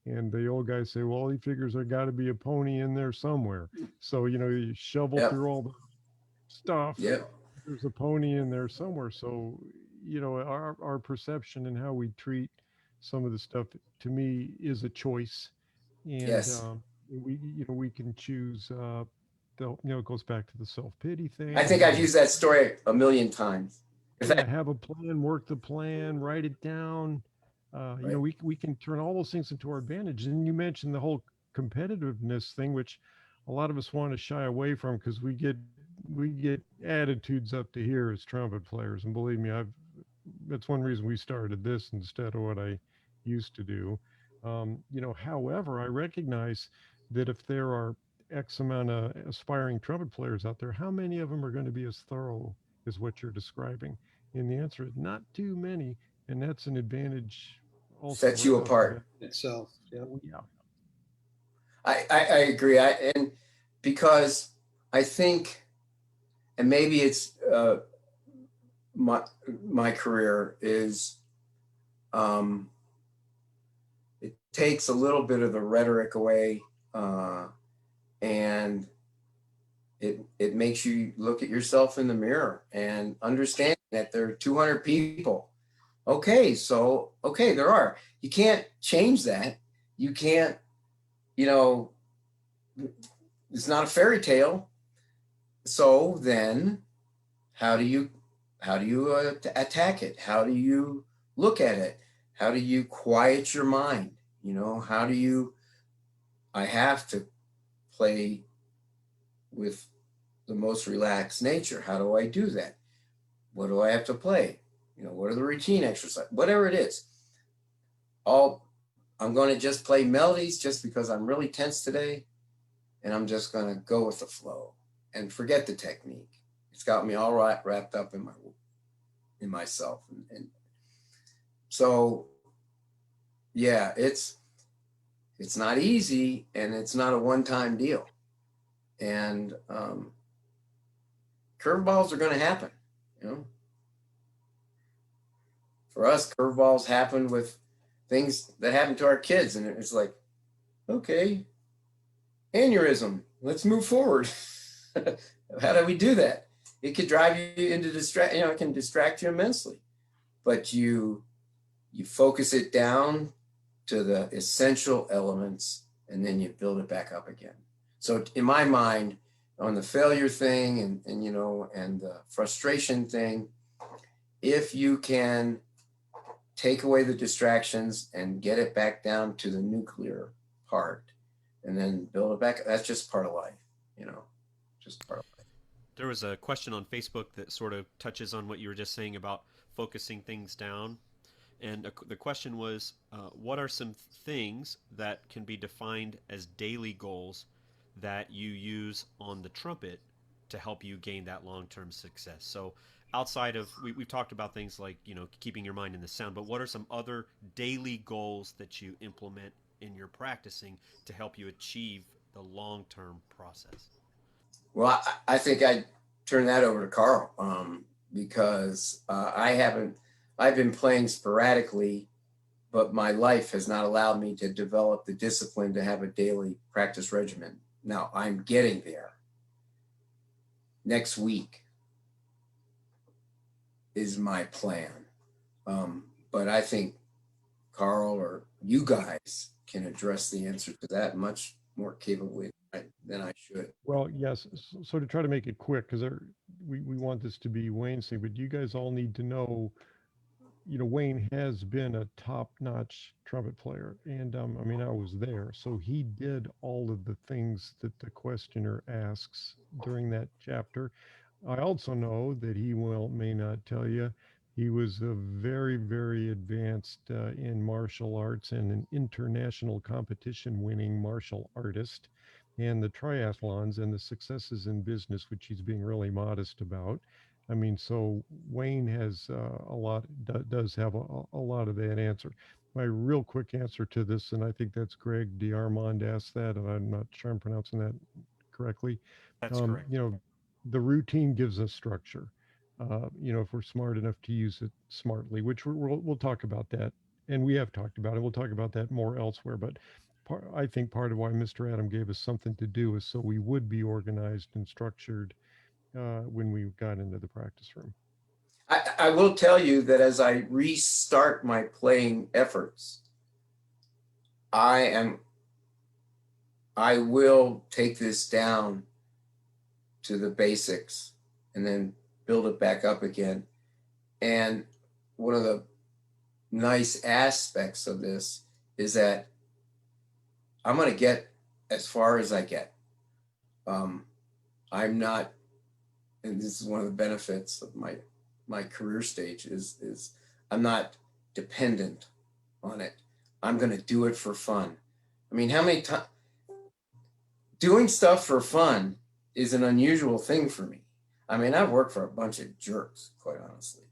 And the old guys say, well, he figures there got to be a pony in there somewhere. So, you know, you shovel Yep. through all the stuff. Yep. There's a pony in there somewhere. So, you know, our perception and how we treat some of the stuff to me is a choice. And Yes. we can choose, it goes back to the self-pity I thing. think I've used that story a million times. In Yeah, fact, have a plan, work the plan, write it down. right. We can turn all those things into our advantage. And you mentioned the whole competitiveness thing, which a lot of us want to shy away from because we get attitudes up to here as trumpet players. And believe me, I've that's one reason we started this instead of what I used to do. However, I recognize that if there are X amount of aspiring trumpet players out there, how many of them are going to be as thorough as what you're describing? And the answer is not too many, and that's an advantage also Sets right you off the bat. apart. itself. Yeah. Oh, yeah. I agree. And because I think, and maybe it's my my career is, um, it takes a little bit of the rhetoric away, and it makes you look at yourself in the mirror and understand that there are 200 people. Okay, there are. You can't change that. You can't, you know, it's not a fairy tale. So then, how do you attack it? How do you look at it? How do you quiet your mind? You know, how do you? I have to play with the most relaxed nature. How do I do that? What do I have to play? You know, what are the routine exercises? Whatever it is. All I'm going to just play melodies just because I'm really tense today, and I'm just going to go with the flow and forget the technique. It's got me all right wrapped up in myself, and so yeah, it's not easy, and it's not a one-time deal, and curveballs are going to happen. You know, for us, curveballs happen with things that happen to our kids, and it's like, okay, aneurysm, let's move forward. How do we do that? It could drive you into it can distract you immensely, but you focus it down to the essential elements, and then you build it back up again. So in my mind, on the failure thing and the frustration thing, if you can take away the distractions and get it back down to the nuclear part and then build it back, that's just part of life, just part of life. There was a question on Facebook that sort of touches on what you were just saying about focusing things down. And the question was, what are some things that can be defined as daily goals that you use on the trumpet to help you gain that long-term success? So outside of, we've talked about things like, keeping your mind in the sound, but what are some other daily goals that you implement in your practicing to help you achieve the long-term process? Well, I think I'd turn that over to Carl, because I've been playing sporadically, but my life has not allowed me to develop the discipline to have a daily practice regimen. Now I'm getting there. Next week is my plan. But I think Carl or you guys can address the answer to that much more capably than I should. Well, yes. So to try to make it quick, because we want this to be Wayne's thing, but you guys all need to know, Wayne has been a top-notch trumpet player, and I mean, I was there, so he did all of the things that the questioner asks during that chapter. I also know that he may not tell you, he was a very, very advanced in martial arts and an international competition winning martial artist, and the triathlons and the successes in business, which he's being really modest about. I mean, so Wayne has does have a lot of that answer. My real quick answer to this, and I think that's Greg DeArmond asked that, and I'm not sure I'm pronouncing that correctly. That's Um, correct. you know, the routine gives us structure. If we're smart enough to use it smartly, which we'll talk about that and we have talked about it. We'll talk about that more elsewhere. But I think part of why Mr. Adam gave us something to do is so we would be organized and structured when we got into the practice room. I will tell you that as I restart my playing efforts, I will take this down to the basics and then build it back up again. And one of the nice aspects of this is that I'm going to get as far as I get. I'm not, and this is one of the benefits of my career stage is I'm not dependent on it. I'm going to do it for fun. I mean, how many times doing stuff for fun is an unusual thing for me. I mean, I've worked for a bunch of jerks, quite honestly,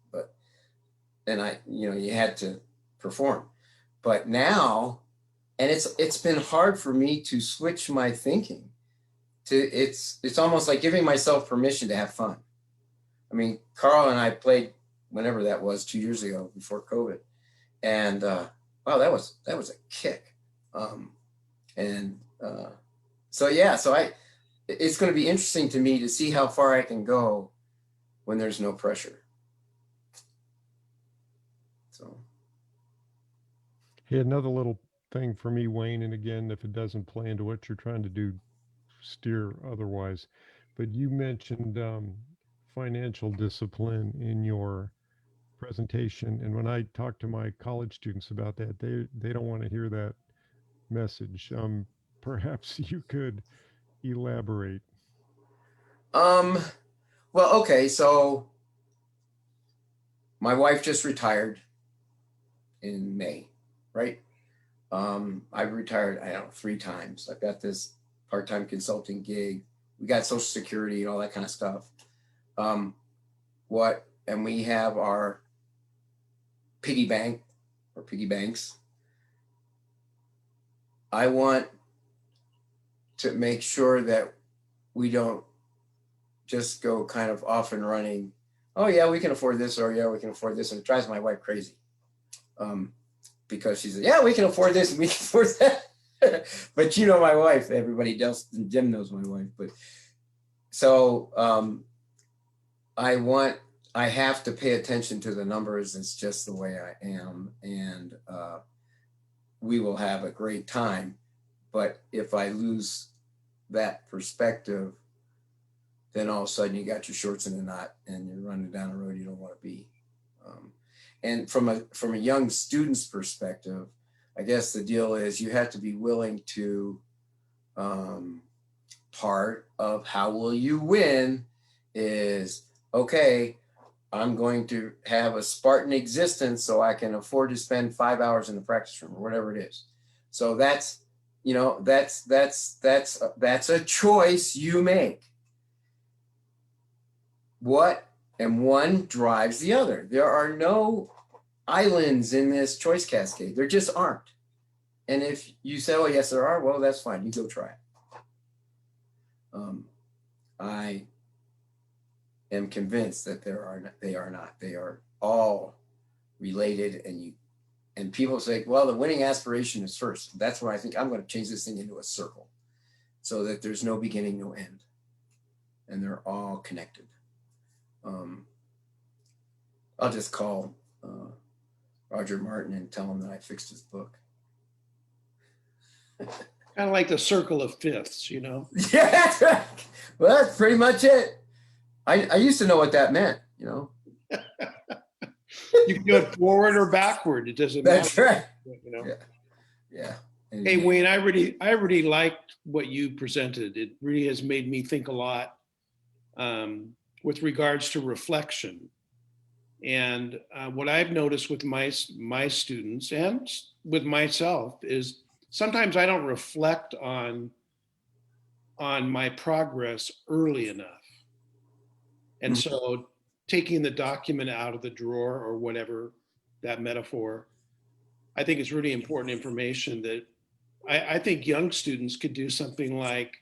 and you had to perform, but now, and it's been hard for me to switch my thinking to, it's almost like giving myself permission to have fun. I mean, Carl and I played whenever that was 2 years ago before COVID. And wow, that was a kick. So it's going to be interesting to me to see how far I can go when there's no pressure. So. Hey, another little thing for me, Wayne, and again, if it doesn't play into what you're trying to do, steer otherwise. But you mentioned financial discipline in your presentation, and when I talk to my college students about that, they don't want to hear that message. Perhaps you could elaborate. Well, okay, so my wife just retired in May, right? I've retired, I don't know, 3 times. I've got this part-time consulting gig. We got Social Security and all that kind of stuff. And we have our piggy bank or piggy banks. I want to make sure that we don't just go kind of off and running. Oh yeah, we can afford this, or yeah, we can afford this. And it drives my wife crazy. Because she says, yeah, we can afford this and we can afford that. But you know my wife, everybody else, Jim knows my wife. But so I have to pay attention to the numbers. It's just the way I am. And we will have a great time. But if I lose that perspective, then all of a sudden you got your shorts in a knot and you're running down a road you don't want to be. And from a young student's perspective, I guess the deal is you have to be willing to, part of how will you win is, okay, I'm going to have a Spartan existence so I can afford to spend 5 hours in the practice room or whatever it is. So that's a choice you make. And one drives the other. There are no islands in this choice cascade. There just aren't. And if you say, oh, yes, there are, well, that's fine. You go try it. I am convinced that they are not. They are all related. And people say, well, the winning aspiration is first. That's where I think I'm going to change this thing into a circle so that there's no beginning, no end. And they're all connected. I'll just call Roger Martin and tell him that I fixed his book. Kind of like the circle of fifths, you know? Yeah, that's right. Well, that's pretty much it. I used to know what that meant, you know? You can do it forward or backward. It doesn't matter. That's right. You know? Yeah. Hey, Wayne, I really liked what you presented. It really has made me think a lot with regards to reflection. And what I've noticed with my students and with myself is sometimes I don't reflect on my progress early enough. And so taking the document out of the drawer or whatever, that metaphor, I think is really important information that I think young students could do something like,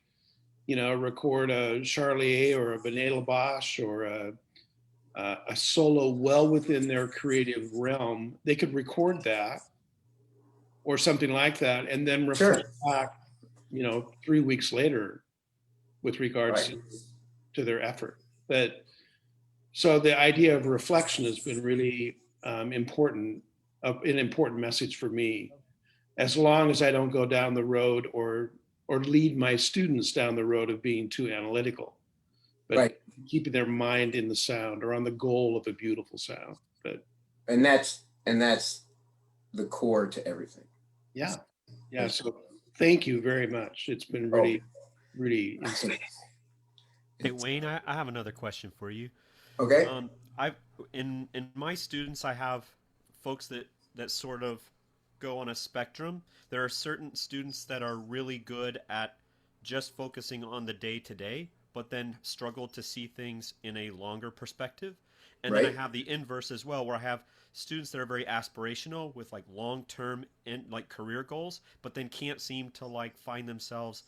you know, record a Charlier or a Benet Labache or a solo well within their creative realm. They could record that or something like that, and then Sure. reflect back, 3 weeks later with regards Right. to their effort. But so the idea of reflection has been really important, an important message for me, as long as I don't go down the road or lead my students down the road of being too analytical, but Right. keeping their mind in the sound or on the goal of a beautiful sound. But And that's the core to everything. yeah. So thank you very much. It's been really, really insightful. Hey Wayne, I have another question for you. Okay. I've in my students, I have folks that sort of go on a spectrum. There are certain students that are really good at just focusing on the day to day, but then struggle to see things in a longer perspective. And then I Right. have the inverse as well, where I have students that are very aspirational with like long term and like career goals, but then can't seem to like find themselves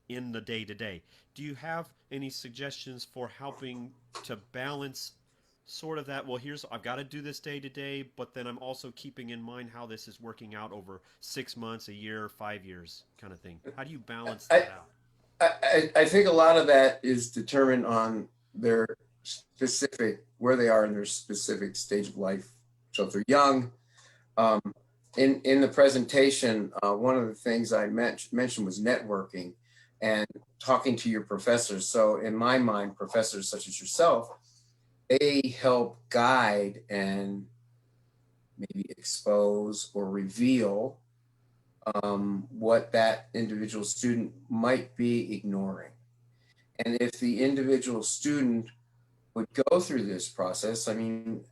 in the day to day. Do you have any suggestions for helping to balance sort of that? Well, here's, I've got to do this day to day, but then I'm also keeping in mind how this is working out over 6 months, a year, 5 years, kind of thing. How do you balance that out? I think a lot of that is determined on their specific, where they are in their specific stage of life. So if they're young, in the presentation, one of the things I mentioned was networking and talking to your professors. So in my mind, professors such as yourself, they help guide and maybe expose or reveal what that individual student might be ignoring. And if the individual student would go through this process, I mean,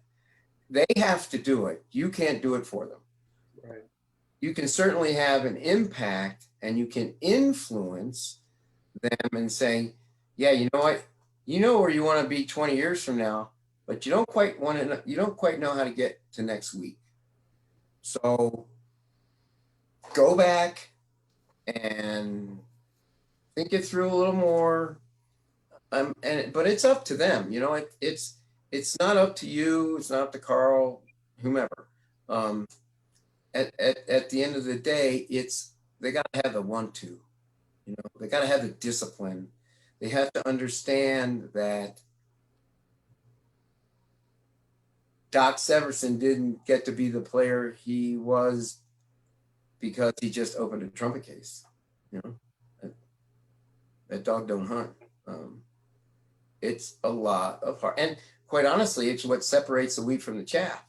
they have to do it. You can't do it for them. Right. You can certainly have an impact and you can influence them and say, yeah, you know what? You know where you want to be 20 years from now, but you don't quite know how to get to next week. So go back and think it through a little more. But it's up to them. It's not up to you. It's not up to Carl, whomever. At the end of the day, they got to have the want to. They got to have the discipline. They have to understand that Doc Severson didn't get to be the player he was because he just opened a trumpet case. That dog don't hunt. It's a lot of hard, and quite honestly, it's what separates the wheat from the chaff.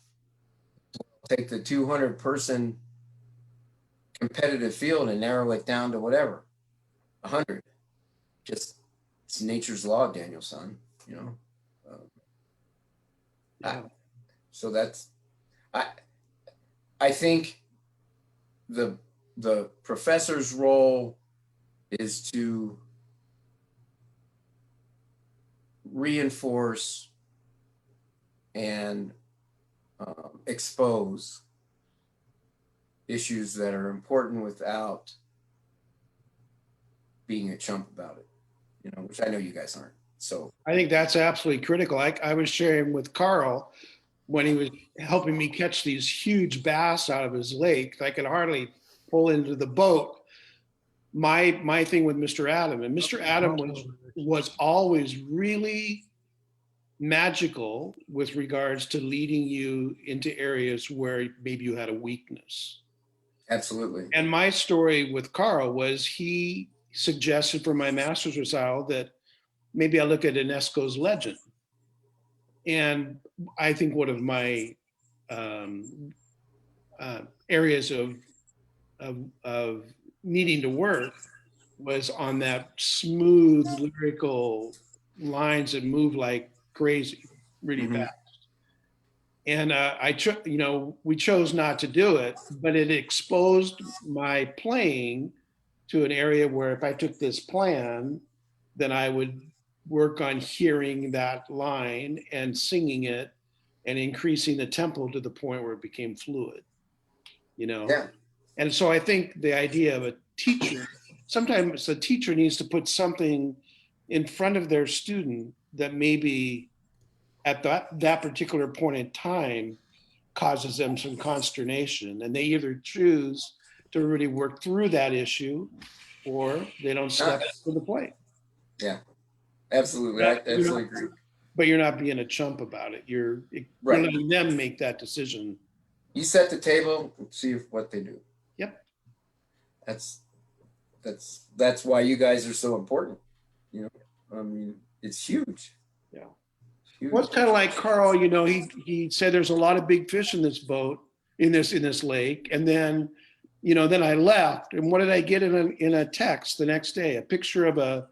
Take the 200-person competitive field and narrow it down to whatever, 100. Just it's nature's law, Daniel, son. So that's I think the professor's role is to reinforce and expose issues that are important without being a chump about it, which I know you guys aren't. So I think that's absolutely critical. I was sharing with Carl when he was helping me catch these huge bass out of his lake. I could hardly pull into the boat. My thing with Mr. Adam, and Mr. Adam was always really magical with regards to leading you into areas where maybe you had a weakness. absolutely. And my story with Carl was he suggested for my master's recital that maybe I look at Unesco's Legend. And I think one of my areas of needing to work was on that smooth lyrical lines that move like crazy, really fast. And we chose not to do it, but it exposed my playing to an area where if I took this plan, then I would work on hearing that line and singing it and increasing the tempo to the point where it became fluid, Yeah. And so I think the idea of a teacher, sometimes a teacher needs to put something in front of their student that maybe at that particular point in time causes them some consternation, and they either choose to really work through that issue, or they don't step up to the plate. Yeah, absolutely. I absolutely agree. But you're not being a chump about it. You're letting them make that decision. You set the table and see what they do. Yep. That's why you guys are so important. You know, I mean, it's huge. Yeah. It's huge. Well, it's kind of like Carl. You know, he said there's a lot of big fish in this boat, in this lake, and then, you know, then I left, and what did I get in a text the next day? A picture of a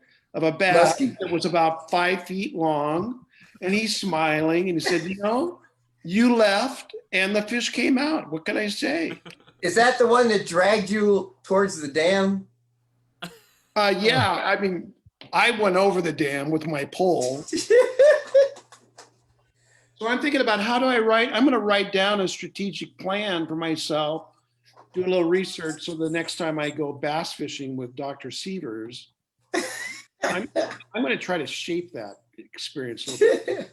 bass that was about 5 feet long, and he's smiling, and he said, you know, you left, and the fish came out. What can I say? Is that the one that dragged you towards the dam? Yeah, I mean, I went over the dam with my pole. So I'm thinking about how do I write? I'm going to write down a strategic plan for myself, do a little research, so the next time I go bass fishing with Dr. Sievers, I'm going to try to shape that experience a little bit.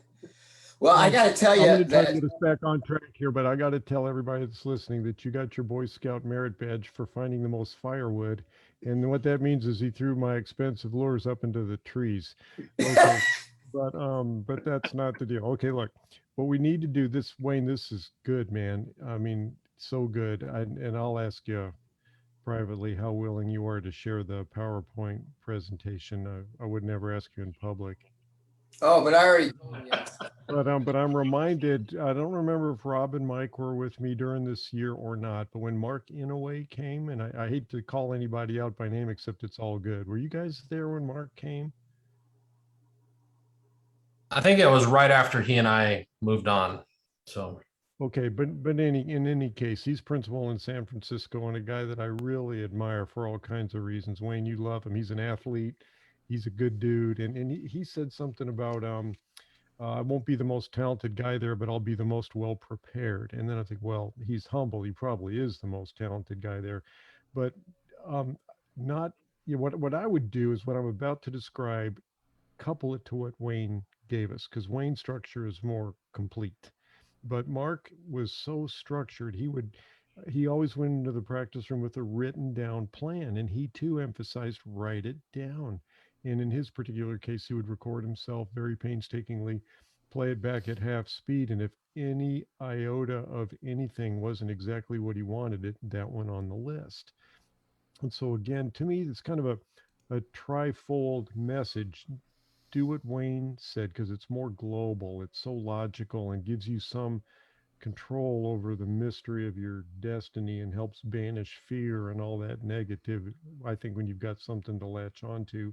Well, I got to tell you I'm going to try that to get us back on track here, but I got to tell everybody that's listening that you got your Boy Scout merit badge for finding the most firewood. And what that means is he threw my expensive lures up into the trees. Okay. But that's not the deal. Okay, look, what we need to do this, Wayne, this is good, man. I mean, so good. And I'll ask you privately how willing you are to share the PowerPoint presentation. I would never ask you in public. Oh, but I already told you yes. But I'm reminded, I don't remember if Rob and Mike were with me during this year or not, but when Mark Inouye came, and I hate to call anybody out by name, except it's all good. Were you guys there when Mark came? I think it was right after he and I moved on. So okay, but in any case, he's principal in San Francisco and a guy that I really admire for all kinds of reasons. Wayne, you love him. He's an athlete. He's a good dude, and he said something about I won't be the most talented guy there, but I'll be the most well prepared. And then I think, well, he's humble. He probably is the most talented guy there, but not. You know, what I would do is what I'm about to describe, couple it to what Wayne gave us, because Wayne's structure is more complete. But Mark was so structured. He always went into the practice room with a written down plan, and he too emphasized write it down. And in his particular case, he would record himself very painstakingly, play it back at half speed, and if any iota of anything wasn't exactly what he wanted it, that went on the list. And so again, to me, it's kind of a trifold message. Do what Wayne said, because it's more global, it's so logical, and gives you some control over the mystery of your destiny and helps banish fear and all that negative. I think when you've got something to latch onto,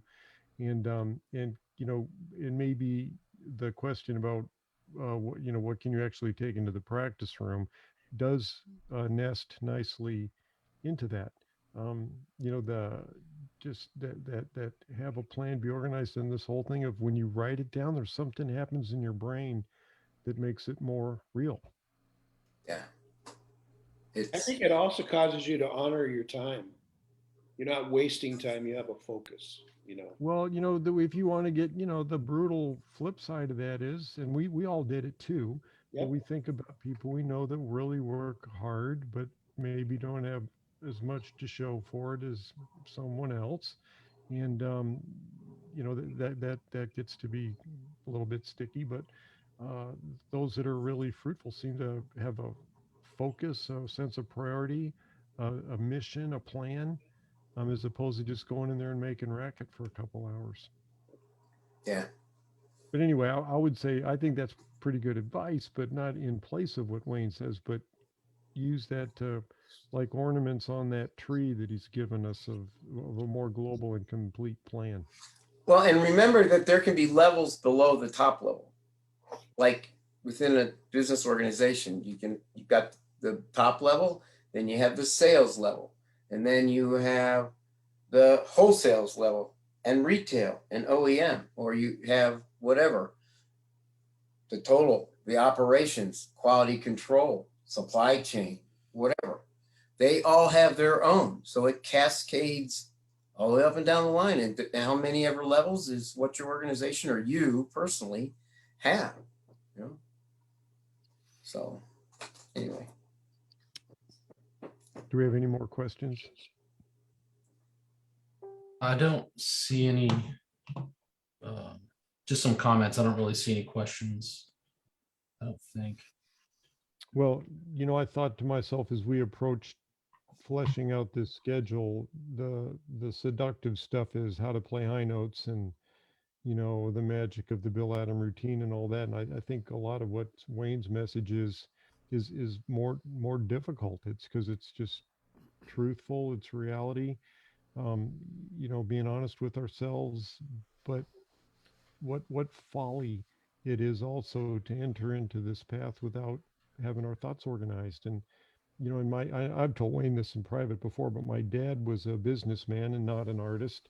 and you know, and maybe the question about what, you know, what can you actually take into the practice room does nest nicely into that. You know, the just that have a plan, be organized in this whole thing of when you write it down, there's something happens in your brain that makes it more real. Yeah. I think it also causes you to honor your time. You're not wasting time. You have a focus, you know. Well, you know, if you want to get, you know, the brutal flip side of that is, and we all did it too, Yep. but we think about people we know that really work hard, but maybe don't have as much to show for it as someone else. And, you know, that gets to be a little bit sticky, but those that are really fruitful seem to have a focus, a sense of priority, a mission, a plan, as opposed to just going in there and making racket for a couple hours. Yeah. But anyway, I would say I think that's pretty good advice, but not in place of what Wayne says, but use that to, like ornaments on that tree that he's given us of a more global and complete plan. Well, and remember that there can be levels below the top level. Like within a business organization, you've got the top level, then you have the sales level, and then you have the wholesales level and retail and OEM, or you have whatever, the total, the operations, quality control, supply chain, whatever. They all have their own. So it cascades all the way up and down the line. And how many ever levels is what your organization or you personally have, you know? So anyway. Do we have any more questions? I don't see any, just some comments. I don't really see any questions. I don't think. Well, you know, I thought to myself as we approached fleshing out this schedule, the seductive stuff is how to play high notes and, you know, the magic of the Bill Adam routine and all that. And I think a lot of what Wayne's message is more difficult. It's because it's just truthful, it's reality. Um, you know, being honest with ourselves, but what folly it is also to enter into this path without having our thoughts organized. And you know, I've told Wayne this in private before, but my dad was a businessman and not an artist.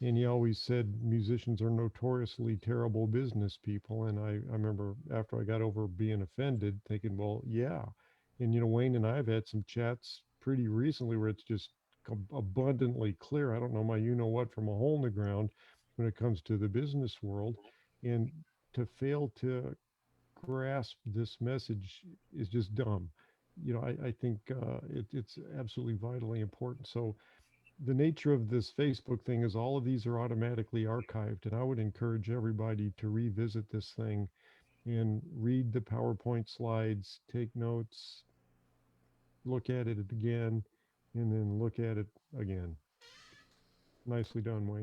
And he always said musicians are notoriously terrible business people. And I remember after I got over being offended, thinking, well, yeah. And, you know, Wayne and I have had some chats pretty recently where it's just abundantly clear. I don't know my you know what from a hole in the ground when it comes to the business world. And to fail to grasp this message is just dumb. You know, I think it's absolutely vitally important. So the nature of this Facebook thing is all of these are automatically archived, and I would encourage everybody to revisit this thing and read the PowerPoint slides, take notes, look at it again, and then look at it again. Nicely done, Wayne.